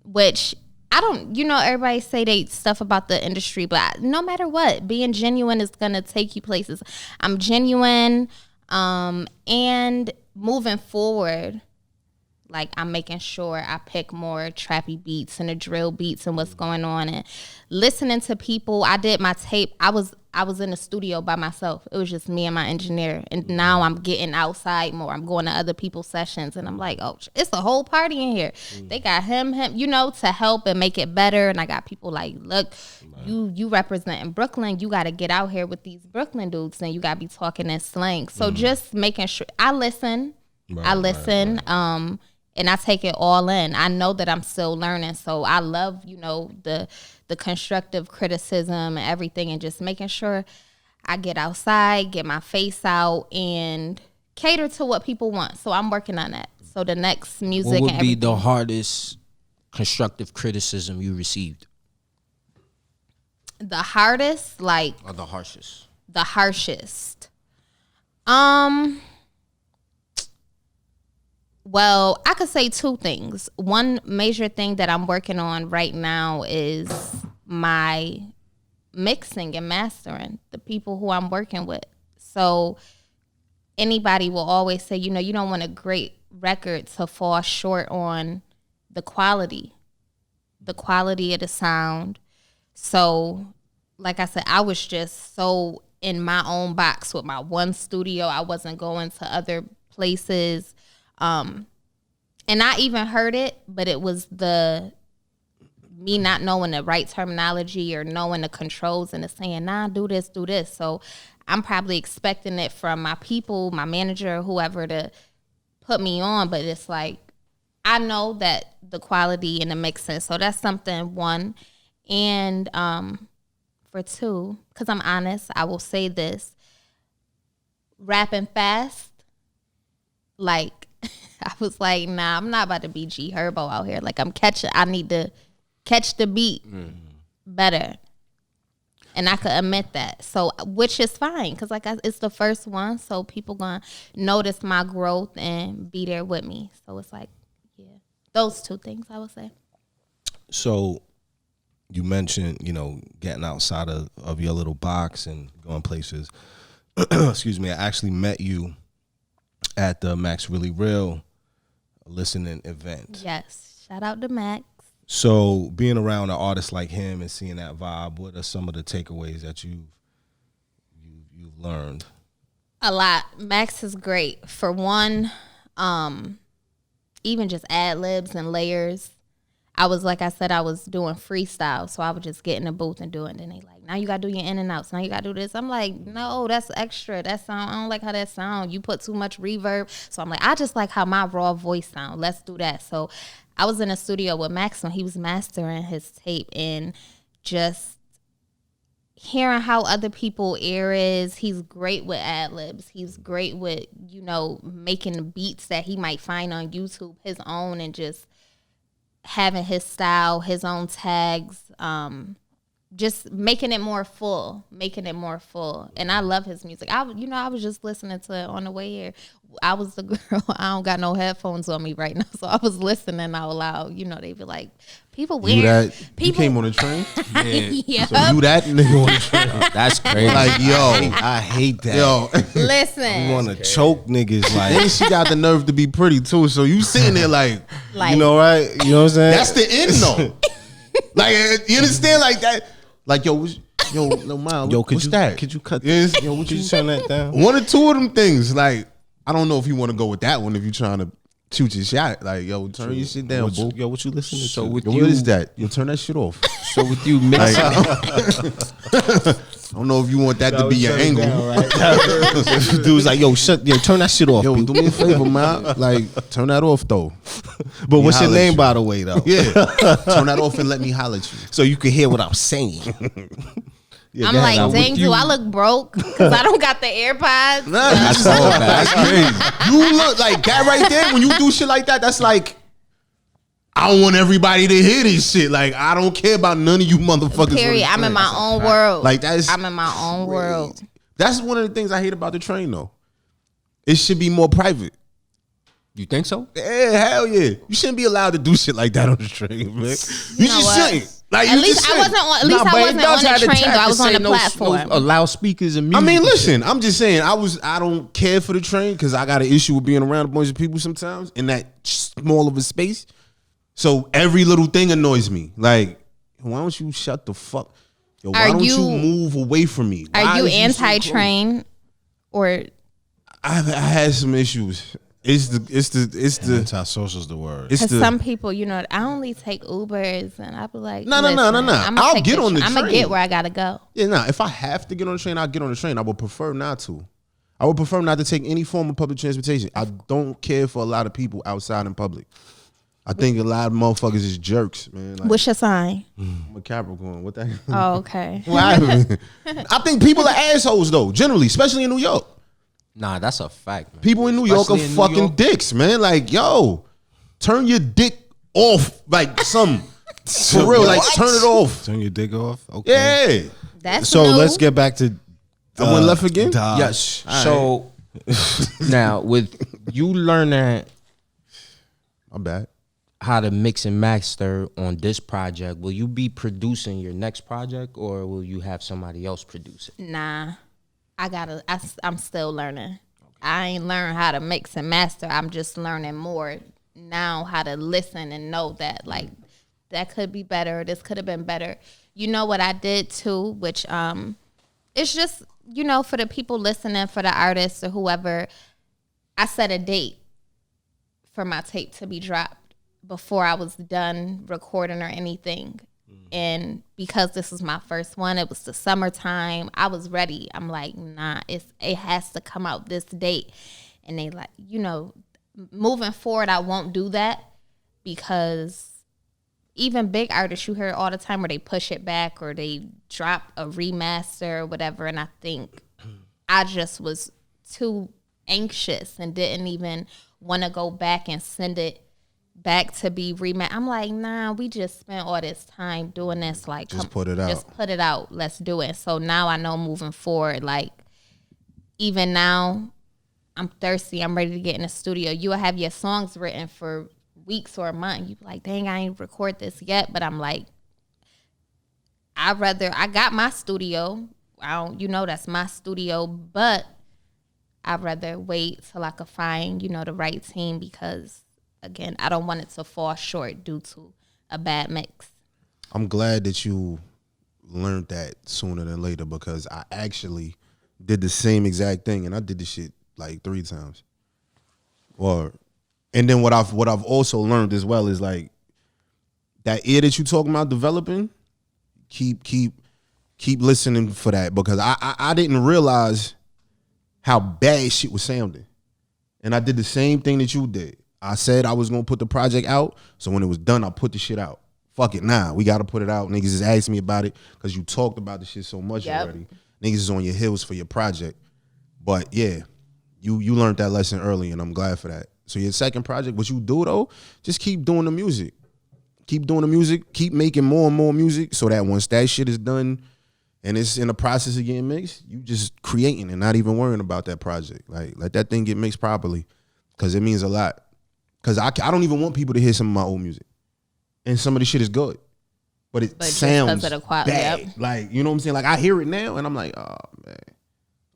which I don't, you know, everybody say they stuff about the industry, but no matter what, being genuine is going to take you places. I'm genuine, and moving forward, like I'm making sure I pick more trappy beats and the drill beats and what's going on, and listening to people. I did my tape. I was in the studio by myself. It was just me and my engineer. And now I'm getting outside more. I'm going to other people's sessions, and I'm like, oh, it's a whole party in here. They got him, you know, to help and make it better. And I got people like, look, you representing Brooklyn. You got to get out here with these Brooklyn dudes, and you got to be talking in slang. So just making sure I listen. And I take it all in. I know that I'm still learning, so I love, you know, the constructive criticism and everything, and just making sure I get outside, get my face out, and cater to what people want. So I'm working on that. So the next music What would and be everything. the hardest constructive criticism you received? The hardest, like Or the harshest? the harshest. Well, I could say two things. One major thing that I'm working on right now is my mixing and mastering, the people who I'm working with. So anybody will always say, you know, you don't want a great record to fall short on the quality of the sound. So, like I said, I was just so in my own box with my one studio. I wasn't going to other places. And I even heard it, but it was me not knowing the right terminology or knowing the controls and the saying, nah, do this. So I'm probably expecting it from my people, my manager, whoever, to put me on. But it's like, I know that the quality and the mixing. So that's something, one. And for two, because I'm honest, I will say this. Rapping fast, like, I was like, nah, I'm not about to be G Herbo out here. Like, I need to catch the beat better. And I could admit that. So, which is fine, because it's the first one, so people gonna notice my growth and be there with me. So it's like, yeah, those two things I would say. So you mentioned, you know, getting outside of your little box and going places. Excuse me, I actually met you at the Max Really Real listening event. Yes, shout out to Max. So being around an artist like him and seeing that vibe, what are some of the takeaways that you've learned? A lot. Max is great. For one, even just ad libs and layers. I was doing freestyle, so I would just get in the booth and do it. And then they like, now you gotta do your in and outs. Now you gotta do this. I'm like, no, that's extra. That sound, I don't like how that sound. You put too much reverb. So I'm like, I just like how my raw voice sound. Let's do that. So I was in a studio with Max when he was mastering his tape, and just hearing how other people air is. He's great with ad libs. He's great with, you know, making beats that he might find on YouTube, his own, and just having his style, his own tags. just making it more full. And I love his music. I was just listening to it on the way here. I was the girl. I don't got no headphones on me right now, so I was listening out loud. They be like, people weird. You came on the train? Yeah. So you that nigga on the train? That's crazy. Like, yo, I hate that. yo. Listen. You want to choke niggas like, And she got the nerve to be pretty too. So you sitting there like, like, you know, right? You know what I'm saying? that's the end though. Like, you understand like that? Like, yo, no mind. Yo, could what's you that? could you cut? Yes. Yo, would you turn that down? One or two of them things. Like, I don't know if you want to go with that one if you're trying to shoot your shot. Like, yo, turn your shit down, boo. Yo, what you listening So to? with Yo, you, what is that? Yo, turn that shit off. So with you mixing, I don't know if you want that to be your angle. Dude's like, yo, turn that shit off. Yo, B. do me a favor, man. Like, turn that off though. But what's your holler at name, you. by the way, though? Yeah, turn that off and let me holler at you. So you can hear what I'm saying. Yeah, I'm go ahead. like, with dang, you- do I look broke? Because I don't got the AirPods. Nah, that's all bad. That's crazy. you look like that right there. When you do shit like that, that's like, I don't want everybody to hear this shit. Like, I don't care about none of you motherfuckers. Period. I'm in my own world. Like, that's I'm in my own world. That's one of the things I hate about the train, though. It should be more private. You think so? Yeah, hell yeah. You shouldn't be allowed to do shit like that on the train, man. You know just what? shouldn't. Like, At you least just I shouldn't. wasn't on. At least I wasn't on the train though. I was on the platform. Allow speakers and music. I mean, and listen, I'm just saying, I don't care for the train because I got an issue with being around a bunch of people sometimes in that small of a space. So every little thing annoys me. Like, why don't you shut the fuck? Yo, why don't you move away from me? Why Are you is so close? anti-train or I had some issues. It's the Antisocial's the word. it's because the some people, I only take Ubers and I be like, No. I'ma I'll take get on the I'm gonna train. get where I gotta go. yeah, nah. If I have to get on the train, I'll get on the train. I would prefer not to. I would prefer not to take any form of public transportation. I don't care for a lot of people outside in public. I think a lot of motherfuckers is jerks, man. Like, What's your sign? I'm a Capricorn. What the hell? Oh, okay. I think people are assholes though, generally, especially in New York. Nah, that's a fact, man. People in New York are Especially in New fucking York. dicks, man. Like, yo, turn your dick off, like some for real. Like, turn it off. Turn your dick off. Okay. Yeah. That's So new. let's get back to. I went left again. Daaj. Yes. So now with you learning My bad. how to mix and master on this project, will you be producing your next project or will you have somebody else produce it? Nah, I'm still learning. I ain't learned how to mix and master. I'm just learning more now how to listen and know that like that could be better. This could have been better. You know what I did too, which it's just for the people listening, for the artists or whoever. I set a date for my tape to be dropped before I was done recording or anything. And because this was my first one, it was the summertime. I was ready. I'm like, nah, it has to come out this date. And they like, moving forward, I won't do that because even big artists, you hear all the time where they push it back or they drop a remaster or whatever. And I think I just was too anxious and didn't even want to go back and send it back to be remade. I'm like, nah, we just spent all this time doing this. Like, Just put it out. Just put it out. Let's do it. So now I know moving forward, like, even now, I'm thirsty. I'm ready to get in the studio. You will have your songs written for weeks or a month. You be like, dang, I ain't record this yet. But I'm like, I got my studio. That's my studio. But I'd rather wait till I could find, the right team because again, I don't want it to fall short due to a bad mix. I'm glad that you learned that sooner than later because I actually did the same exact thing and I did this shit like 3 times. And then what I've also learned as well is like that ear that you talking about developing, keep listening for that because I didn't realize how bad shit was sounding. And I did the same thing that you did. I said I was gonna put the project out, so when it was done, I put the shit out. Fuck it, we gotta put it out. Niggas just asked me about it because you talked about the shit so much already. Niggas is on your heels for your project. But yeah, you learned that lesson early, and I'm glad for that. So your second project, what you do though, just keep doing the music. keep doing the music, keep making more and more music, so that once that shit is done and it's in the process of getting mixed, you just creating and not even worrying about that project. Like let that thing get mixed properly, because it means a lot. Because I don't even want people to hear some of my old music, and some of the shit is good, but it sounds just 'cause of the quality, bad. yep. Like, you know what I'm saying? Like I hear it now and I'm like, oh man,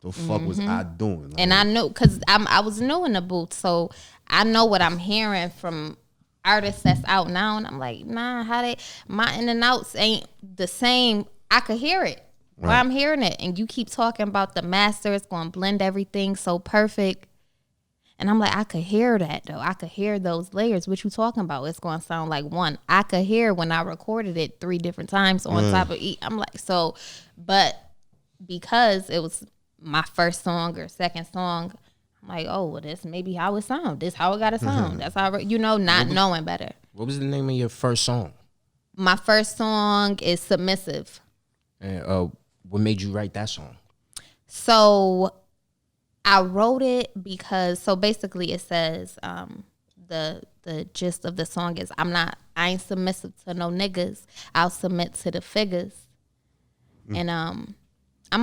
the fuck was I doing? Like, And I knew, because I was new in the booth, so I know what I'm hearing from artists that's out now, and I'm like, nah, my in and outs ain't the same. I could hear it. Right. Where I'm hearing it, and you keep talking about the master, it's going to blend everything so perfect. And I'm like, I could hear that though. I could hear those layers. What you talking about? It's going to sound like one. I could hear when I recorded it 3 different times on top of each. I'm like, so, but because it was my first song or second song, I'm like, oh, well, this maybe how it sound. This how it got to sound. That's how, not knowing better. What was the name of your first song? My first song is Submissive. And what made you write that song? So I wrote it because, so basically it says, the gist of the song is, I ain't submissive to no niggas. I'll submit to the figures. And I'm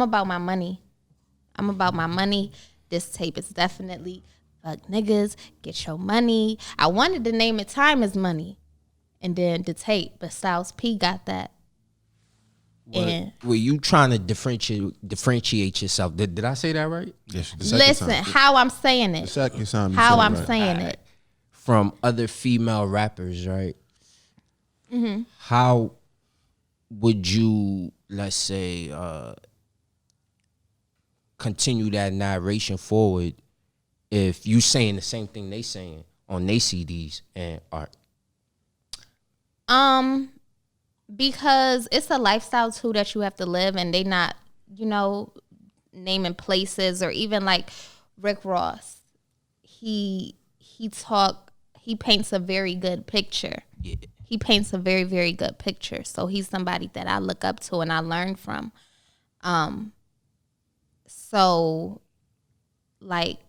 about my money. This tape is definitely fuck niggas, get your money. I wanted to name it Time is Money. And then the tape, but Styles P got that. And were you trying to differentiate yourself? Did I say that right? yes, listen, how I'm saying it. The second time. How I'm saying it. From other female rappers, right? Mm-hmm. How would you, let's say, continue that narration forward if you saying the same thing they saying on their CDs and art? Because it's a lifestyle too that you have to live, and they not, naming places, or even like Rick Ross. He paints a very good picture. Yeah. He paints a very, very good picture. So he's somebody that I look up to and I learn from. So like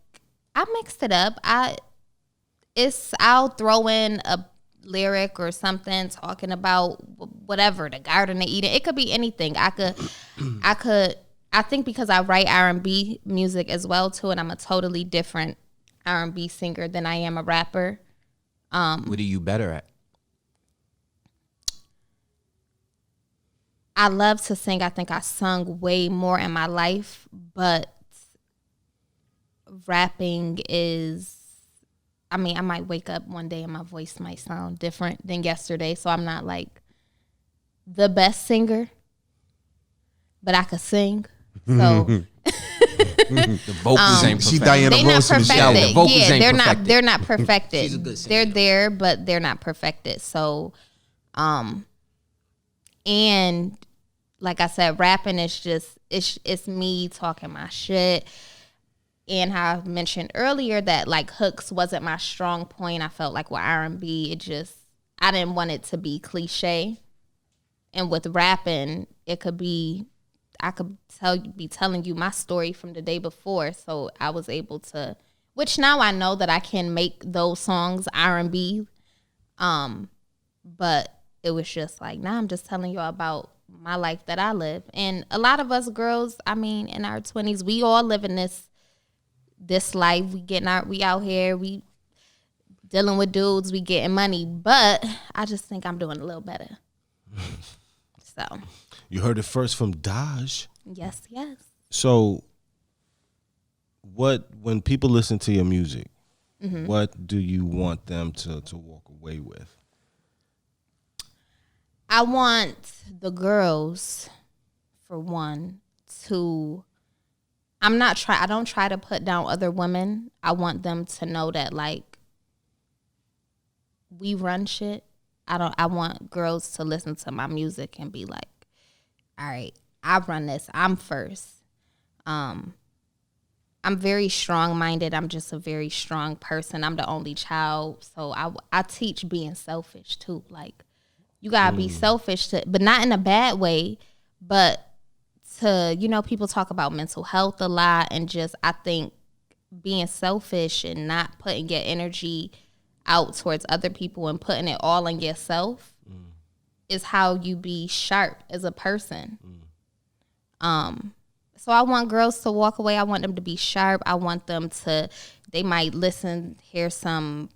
I mixed it up. I'll throw in a lyric or something talking about whatever, the Garden of Eden. It could be anything. I think because I write R&B music as well too, and I'm a totally different R&B singer than I am a rapper. What are you better at? I love to sing. I think I sung way more in my life, but rapping is, I might wake up one day and my voice might sound different than yesterday. So I'm not like the best singer, but I could sing. So The vocals ain't She perfect. Diana they're not Ross in the shower. perfected. The vocals Yeah, ain't perfected. they're not perfected. She's a good singer, They're there, but they're not perfected. So, and like I said, rapping is just it's me talking my shit. And how I mentioned earlier that like hooks wasn't my strong point. I felt like with R&B, I didn't want it to be cliche. And with rapping, I could be telling you my story from the day before. So I was able to, which now I know that I can make those songs R&B. But it was just like, now I'm just telling y'all about my life that I live. And a lot of us girls, in our 20s, we all live in this life. We out here, we dealing with dudes, we getting money, but I just think I'm doing a little better. So You heard it first from Daaj. yes. So when people listen to your music, what do you want them to walk away with? I want the girls, for one, to, I don't try to put down other women. I want them to know that like we run shit. I want girls to listen to my music and be like, all right, I run this. I'm first. I'm very strong-minded. I'm just a very strong person. I'm the only child. So I teach being selfish too. Like you gotta be selfish but not in a bad way, but to, people talk about mental health a lot, and just, I think being selfish and not putting your energy out towards other people and putting it all on yourself is how you be sharp as a person. So I want girls to walk away. I want them to be sharp. I want them to, they might hear some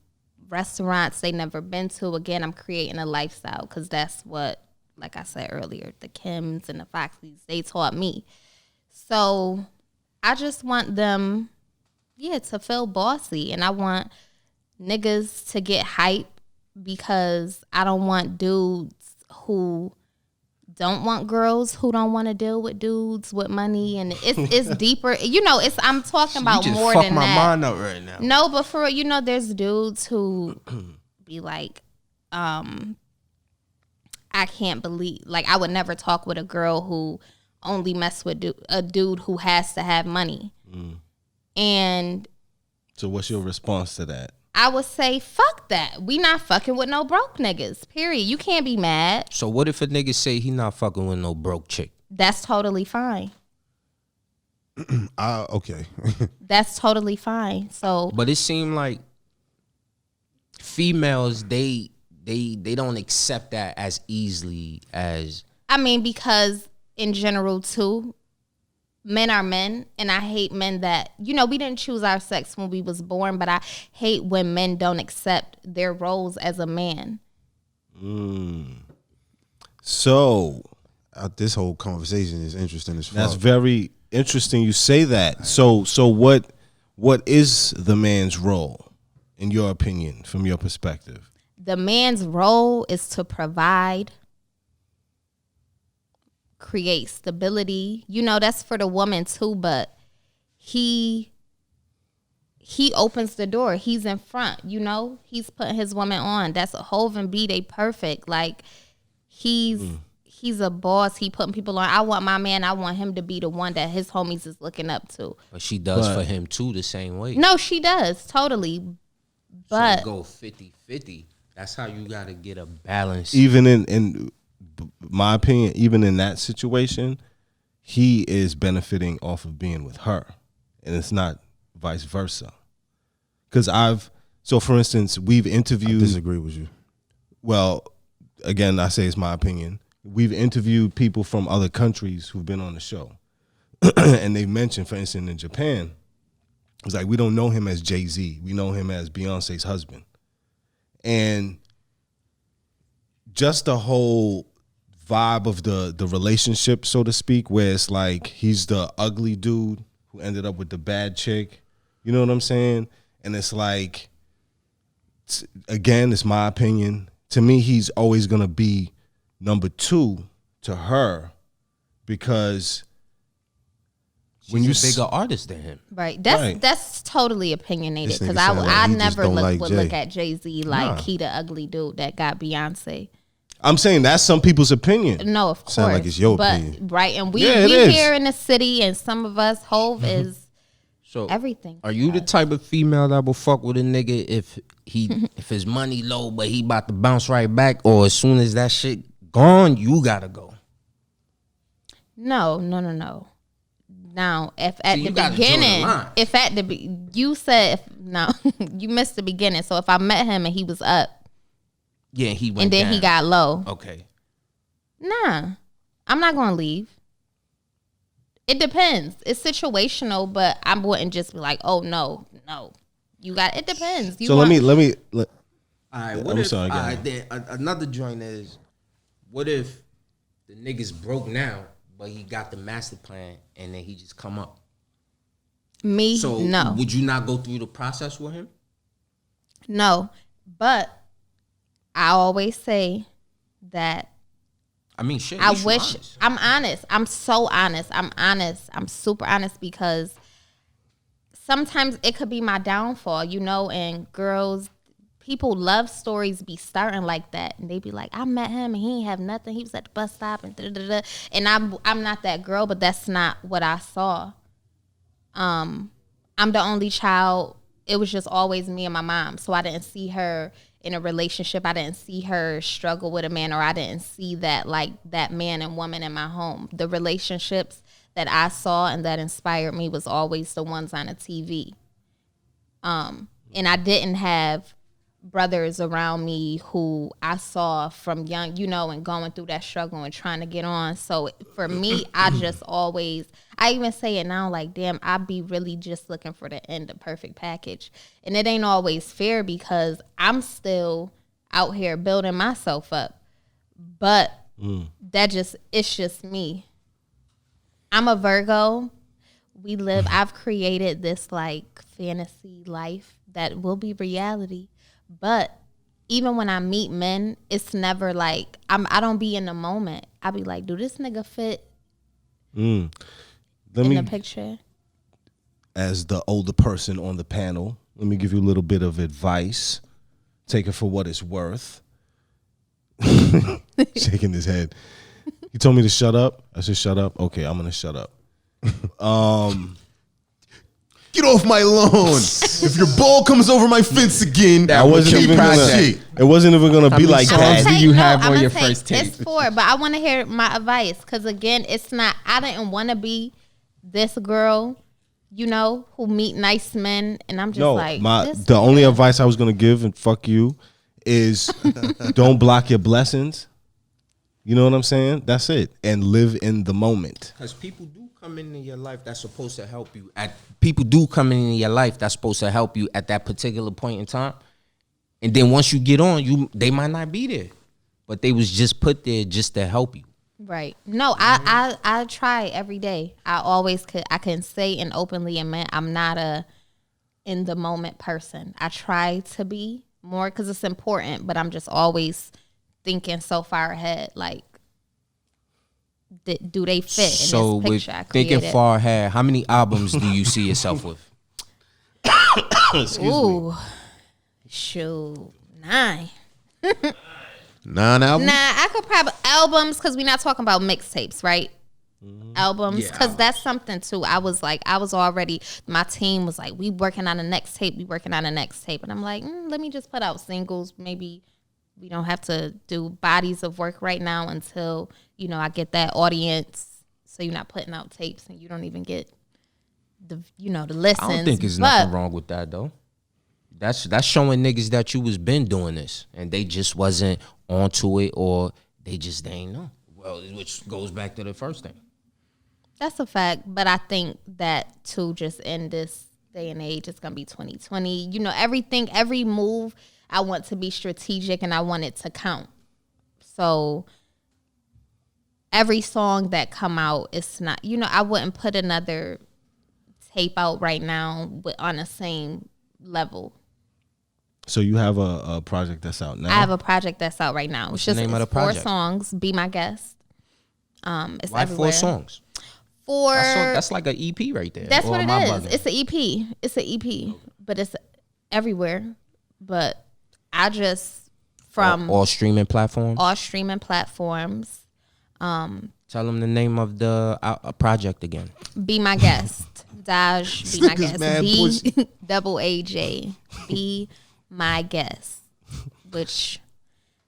restaurants they never been to. Again, I'm creating a lifestyle because that's what, like I said earlier, the Kims and the Foxys, they taught me. So I just want them, to feel bossy. And I want niggas to get hype because I don't want dudes who don't want girls who don't want to deal with dudes with money, and it's deeper. I'm talking about you just more fuck than my that. mind up right now. No, but for real, there's dudes who be like, I can't believe, like, I would never talk with a girl who only mess with a dude who has to have money. And So what's your response to that? I would say, fuck that. We not fucking with no broke niggas, period. You can't be mad. So what if a nigga say he not fucking with no broke chick? That's totally fine. Okay. That's totally fine. So, But it seemed like females, they don't accept that as easily as... I mean, because in general, too, men are men, and I hate men that, we didn't choose our sex when we was born, but I hate when men don't accept their roles as a man. So This whole conversation is interesting as fuck. that's very interesting you say that. So what is the man's role, in your opinion, from your perspective? The man's role is to provide, create stability. That's for the woman too, but he opens the door. He's in front, he's putting his woman on. That's a Hov and B, they perfect. Like, he's a boss. He putting people on. I want my man, I want him to be the one that his homies is looking up to. But she does for him too the same way. No, she does, totally. But so go 50-50. That's how you got to get a balance. Even in my opinion, even in that situation, he is benefiting off of being with her, and it's not vice versa. Because for instance, we've interviewed. I disagree with you. Well, again, I say it's my opinion. We've interviewed people from other countries who've been on the show, and they mentioned, for instance, in Japan, it's like we don't know him as Jay-Z. We know him as Beyonce's husband. And just the whole vibe of the relationship, so to speak, where it's like he's the ugly dude who ended up with the bad chick. You know what I'm saying? And it's like, again, it's my opinion. To me, he's always going to be number two to her because when you She's a bigger artist than him. right, that's totally opinionated This because nigga sound like I he just never don't like would Jay. look at Jay-Z like he the ugly dude that got Beyonce. I'm saying that's some people's opinion. No, of course. Sound like it's your but, opinion. Right, and we Yeah, it is. here in the city, and some of us, Hov is So everything. are you the type of female that will fuck with a nigga if his money low but he about to bounce right back, or as soon as that shit gone, you gotta go? No. Now, if at you the gotta join the beginning, line. you said you missed the beginning. So if I met him and he was up, Yeah, he went and then he down. got low, Okay. nah, I'm not gonna leave. It depends. It's situational, but I wouldn't just be like, oh no, you got. It depends. So let me. All right, what I'm if, sorry, go all ahead. right, then another joint is, what if the nigga's broke now, but he got the master plan and then he just come up? Me, So no. would you not go through the process with him? No, but I always say that I mean, shit. I at least you wish honest. I'm honest. I'm so honest. I'm honest. I'm super honest because sometimes it could be my downfall, and people love stories be starting like that, and they be like, I met him and he ain't have nothing. He was at the bus stop and da-da-da-da. And I'm not that girl, but that's not what I saw. I'm the only child. It was just always me and my mom, so I didn't see her in a relationship. I didn't see her struggle with a man, or I didn't see that man and woman in my home. The relationships that I saw and that inspired me was always the ones on the TV. And I didn't have brothers around me who I saw from young, and going through that struggle and trying to get on. So for me, I even say it now, like, damn, I be really just looking for the end, the perfect package. And it ain't always fair because I'm still out here building myself up. But it's just me. I'm a Virgo. I've created this like fantasy life that will be reality. But even when I meet men, it's never like, I don't be in the moment. I be like, do this nigga fit in the picture? As the older person on the panel, let me give you a little bit of advice. Take it for what it's worth. Shaking his head. He told me to shut up. I said, shut up. Okay, I'm going to shut up. Get off my lawn. If your ball comes over my fence again, I wasn't even gonna, it wasn't even going to be like that. songs do you have on your first tape? It's but I want to hear my advice because, again, it's not, I didn't want to be this girl, who meet nice men. And I'm just the only advice I was going to give, and fuck you, is don't block your blessings. You know what I'm saying? That's it. And live in the moment. Because people do come into your life that's supposed to help you. People do come into your life that's supposed to help you at that particular point in time. And then once you get on, they might not be there. But they was just put there just to help you. Right. No, I try every day. I can say and openly admit I'm not a in the moment person. I try to be more because it's important, but I'm just always thinking so far ahead, like, do they fit in this picture I created? Thinking far ahead, how many albums do you see yourself with? Excuse me. Shoot, 9. 9 albums? Nah, I could probably albums because we're not talking about mixtapes, right? Albums, because that's something too. I was already, my team was like, we working on the next tape, and I'm like, let me just put out singles. Maybe we don't have to do bodies of work right now until, I get that audience. So you're not putting out tapes and you don't even get the listens. I don't think there's nothing wrong with that though. That's showing niggas that you was been doing this and they just wasn't onto it or they just ain't know. Well, which goes back to the first thing. That's a fact, but I think that too, just in this day and age, it's gonna be 2020. Everything, every move, I want to be strategic and I want it to count. So every song that come out, it's not, I wouldn't put another tape out right now on the same level. So you have a project that's out now? I have a project that's out right now. What's the name of the project? 4 songs. Be My Guest. It's Why everywhere. 4 songs? That's like an EP right there. That's Or what it am I is. bugging? It's an EP. It's an EP, but it's everywhere. But I just all streaming platforms. all streaming platforms. Tell them the name of the project again. Be My Guest. Daaj. Be My Niggas Guest. mad BAAJ. Be My Guest. Which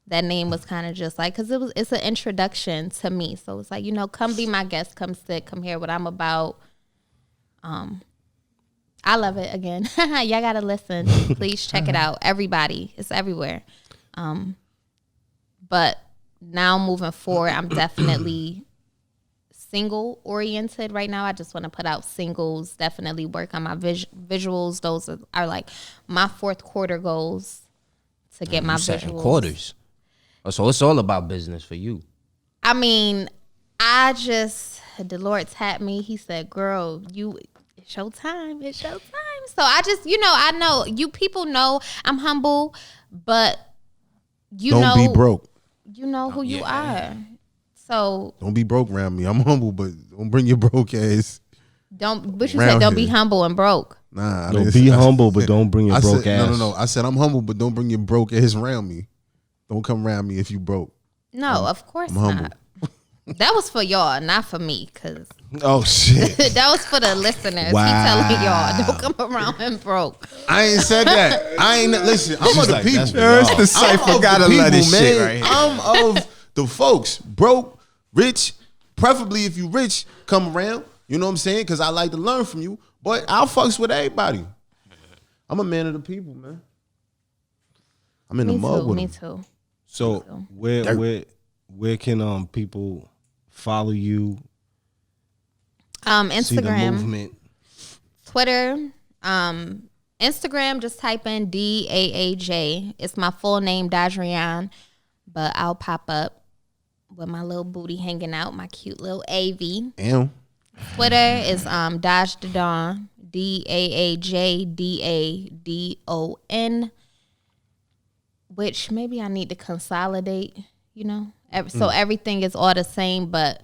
that name was kind of just like, because it's an introduction to me. So it's like, come be my guest, come sit, come hear what I'm about. I love it. Again, y'all gotta listen. Please check it out. Everybody, it's everywhere. But now moving forward, I'm definitely single oriented right now. I just want to put out singles, definitely work on my visuals. Those are like my 4th quarter goals to get my visuals. Quarters. Oh, so it's all about business for you. I mean, the Lord tapped me. He said, girl, it's your time. It's your time. So I just, I know you people know I'm humble, but Don't be broke. You know who you are. So Don't be broke around me. I'm humble, but don't bring your broke ass. but you said don't be humble and broke. Nah. No, be humble, but don't bring your broke ass. No. I said I'm humble, but don't bring your broke ass around me. Don't come around me if you broke. No, of course I'm humble. not. That was for y'all, not for me, because Oh shit. that was for the listeners. Wow. He telling y'all, don't come around and broke. I ain't said that. Listen, I'm of the like, people. that's for y'all. It's the I'm cipher. of Gotta the let people, this shit man. right here. I'm of the folks. Broke, rich, preferably if you rich, come around. You know what I'm saying? Because I like to learn from you. But I'll fucks with everybody. I'm a man of the people, man. I'm in the mud with Me him. too. So where can people follow you? See the Instagram, movement. Twitter, Instagram. Just type in DAAJ. It's my full name, Dajrian, but I'll pop up with my little booty hanging out, my cute little AV. Damn. Twitter is Daaj the Don, DAAJDADON, which maybe I need to consolidate. You know, so everything is all the same, but.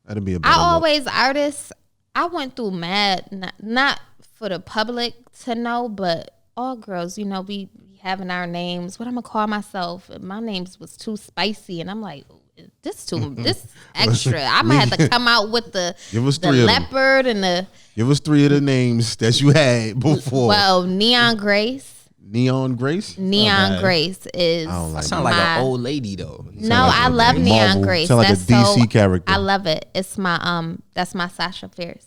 That'd be a better artists, I went through mad, not for the public to know, but all girls, you know, we having our names. What I'm gonna call myself? My names was too spicy, and I'm like, this extra. I'm gonna have to come out with the leopard and the. Give us 3 of the names that you had before. Well, Neon Grace. Neon Grace? Neon Grace is. That sound like an old lady though. No, I love Neon Grace. Sound like a DC character. I love it. It's my that's my Sasha Fierce.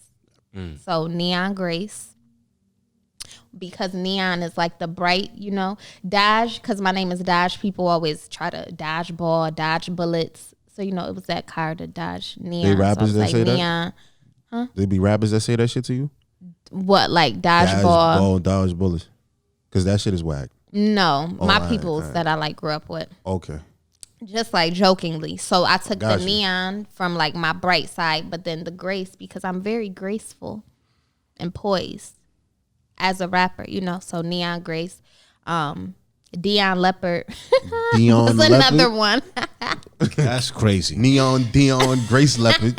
So Neon Grace, because neon is like the bright, you know. Daaj, because my name is Daaj. People always try to dodge ball, dodge bullets. So you know, it was that card to dodge neon. They rappers that say neon. that. They be rappers that say that shit to you. What, like dodge ball? Dodge bullets. Because that shit is whack. No, my peoples that I like grew up with. Okay. Just like jokingly. So I took the neon from like my bright side, but then the grace, because I'm very graceful and poised as a rapper, you know. So Neon Grace, Dion Leopard. Dion Leopard. Another one. That's crazy. Dion Grace Leopard.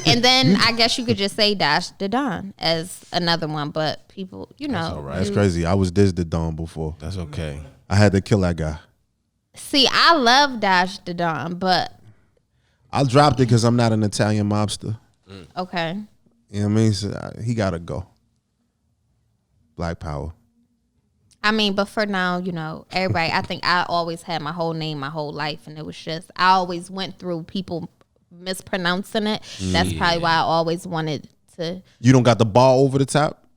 And then I guess you could just say Dash the Don as another one, but people, you know. That's crazy. I was Diz the Don before. That's okay. I had to kill that guy. See, I love Dash the Don, but I dropped it because I'm not an Italian mobster. okay. You know what I mean? So he gotta go. Black power. I mean, but for now, you know, everybody, I think I always had my whole name my whole life, and it was just, I always went through people mispronouncing it. That's probably why I always wanted to. You don't got the ball over the top?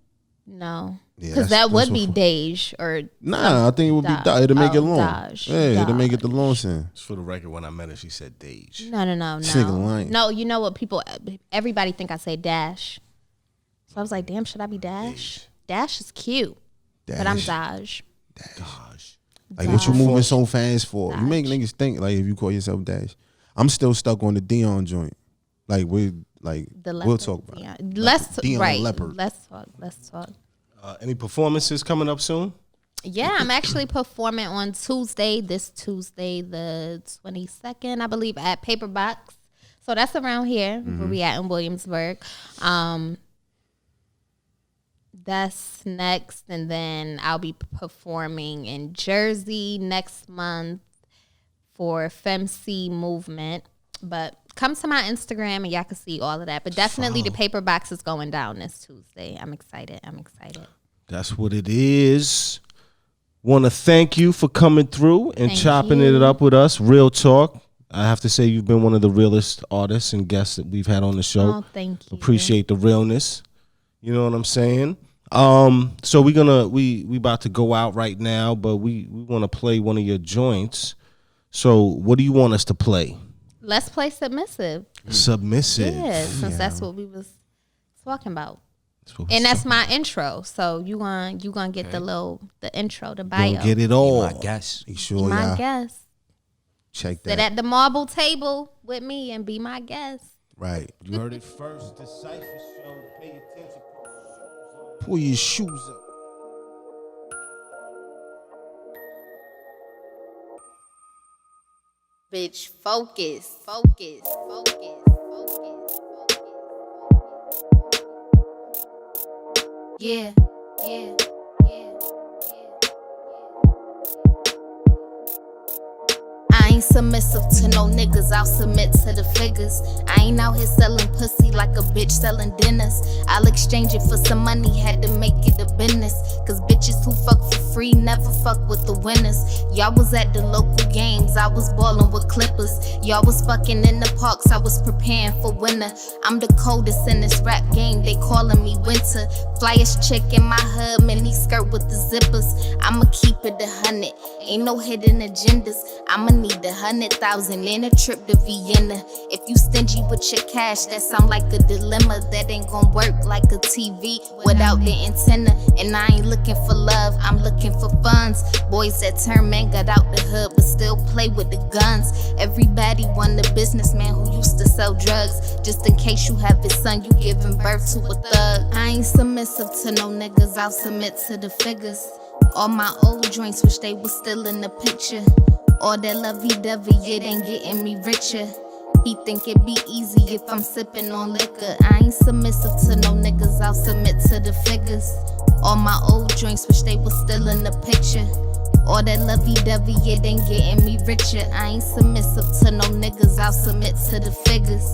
No. Yeah, Because that would be Daaj or. Nah, I think it would be Daaj. It'll make it long. Daaj. Yeah, it'll make it the long sound. Just for the record, when I met her, she said Daaj. No. This nigga lying. No, you know what people, everybody think I say Dash. So I was like, damn, should I be Dash? Dash is cute. But I'm Daaj. Daaj. Like, what you moving so fast for? You make niggas think, like, if you call yourself Dash. I'm still stuck on the Dion joint. Like, we'll talk about it. Let's Dion Leopard. Let's talk. Any performances coming up soon? Yeah, I'm actually performing on this Tuesday, the 22nd, I believe, at Paper Box. So that's around here, where we at in Williamsburg. That's next, and then I'll be performing in Jersey next month for FemC Movement. But come to my Instagram and y'all can see all of that. But definitely the Paper Box is going down this Tuesday. I'm excited. That's what it is. Want to thank you for coming through and chopping it up with us. Real talk. I have to say you've been one of the realest artists and guests that we've had on the show. Oh, thank you. Appreciate the realness. You know what I'm saying? So we about to go out right now, but we want to play one of your joints. So what do you want us to play? Let's play Submissive. Submissive. Yeah, since that's what we was talking about. And that's my intro. So you gonna get the intro, the bio. Gonna get it all. I guess. Be sure my y'all guest. check that. Sit at the marble table with me and be my guest. Right. You heard it first. DaCypha Show. Pay attention. Pull your shoes up. Bitch, focus. Yeah. I ain't submissive to no niggas, I'll submit to the figures. I ain't out here selling pussy, pussy like a bitch selling dinners. I'll exchange it for some money, had to make it a business. Cause bitches who fuck for free never fuck with the winners. Y'all was at the local games, I was ballin' with Clippers. Y'all was fucking in the parks, I was preparing for winter. I'm the coldest in this rap game, they calling me winter. Flyest chick in my hood, mini skirt with the zippers. I'ma keep it 100, ain't no hidden agendas. I'ma need 100,000 in a trip to Vienna. If you stingy with your cash, that sound like a dilemma. That ain't gon' work like a TV without the antenna. And I ain't looking for love, I'm looking for funds. Boys that turn man got out the hood but still play with the guns. Everybody want a businessman who used to sell drugs. Just in case you have his son, you giving birth to a thug. I ain't submissive to no niggas, I'll submit to the figures. All my old joints wish they was still in the picture. All that lovey-dovey, it ain't getting me richer. He think it be easy if I'm sipping on liquor. I ain't submissive to no niggas, I'll submit to the figures. All my old joints wish they was still in the picture. All that lovey-dovey, it ain't getting me richer. I ain't submissive to no niggas, I'll submit to the figures.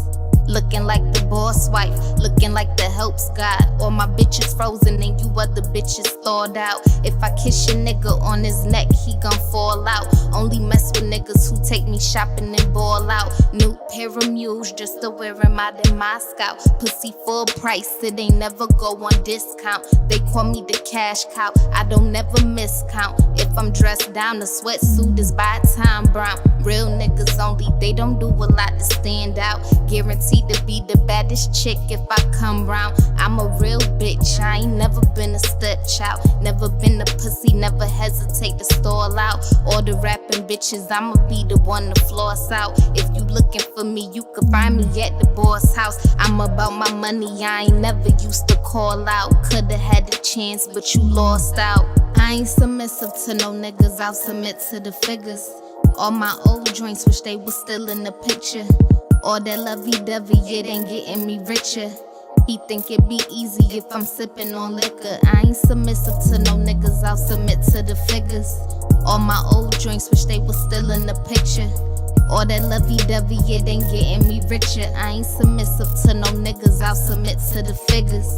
Looking like the boss wife, looking like the helps God. All my bitches frozen and you other bitches thawed out. If I kiss your nigga on his neck, he gon' fall out. Only mess with niggas who take me shopping and ball out. New pair of mules just to wear him out in Moscow. Pussy full price, it ain't never go on discount. They call me the cash cow, I don't never miscount. If I'm dressed down, the sweatsuit is by Tom Brown. Real niggas only, they don't do a lot to stand out. Guaranteed to be the baddest chick if I come round. I'm a real bitch, I ain't never been a stepchild. Never been a pussy, never hesitate to stall out. All the rapping bitches, I'ma be the one to floss out. If you looking for me, you can find me at the boss house. I'm about my money, I ain't never used to call out. Coulda had the chance, but you lost out. I ain't submissive to no niggas, I'll submit to the figures. All my old joints wish they was still in the picture. All that lovey-dovey, it ain't getting me richer. He think it be easy if I'm sipping on liquor. I ain't submissive to no niggas, I'll submit to the figures. All my old joints wish they was still in the picture. All that lovey-dovey, it ain't getting me richer. I ain't submissive to no niggas, I'll submit to the figures.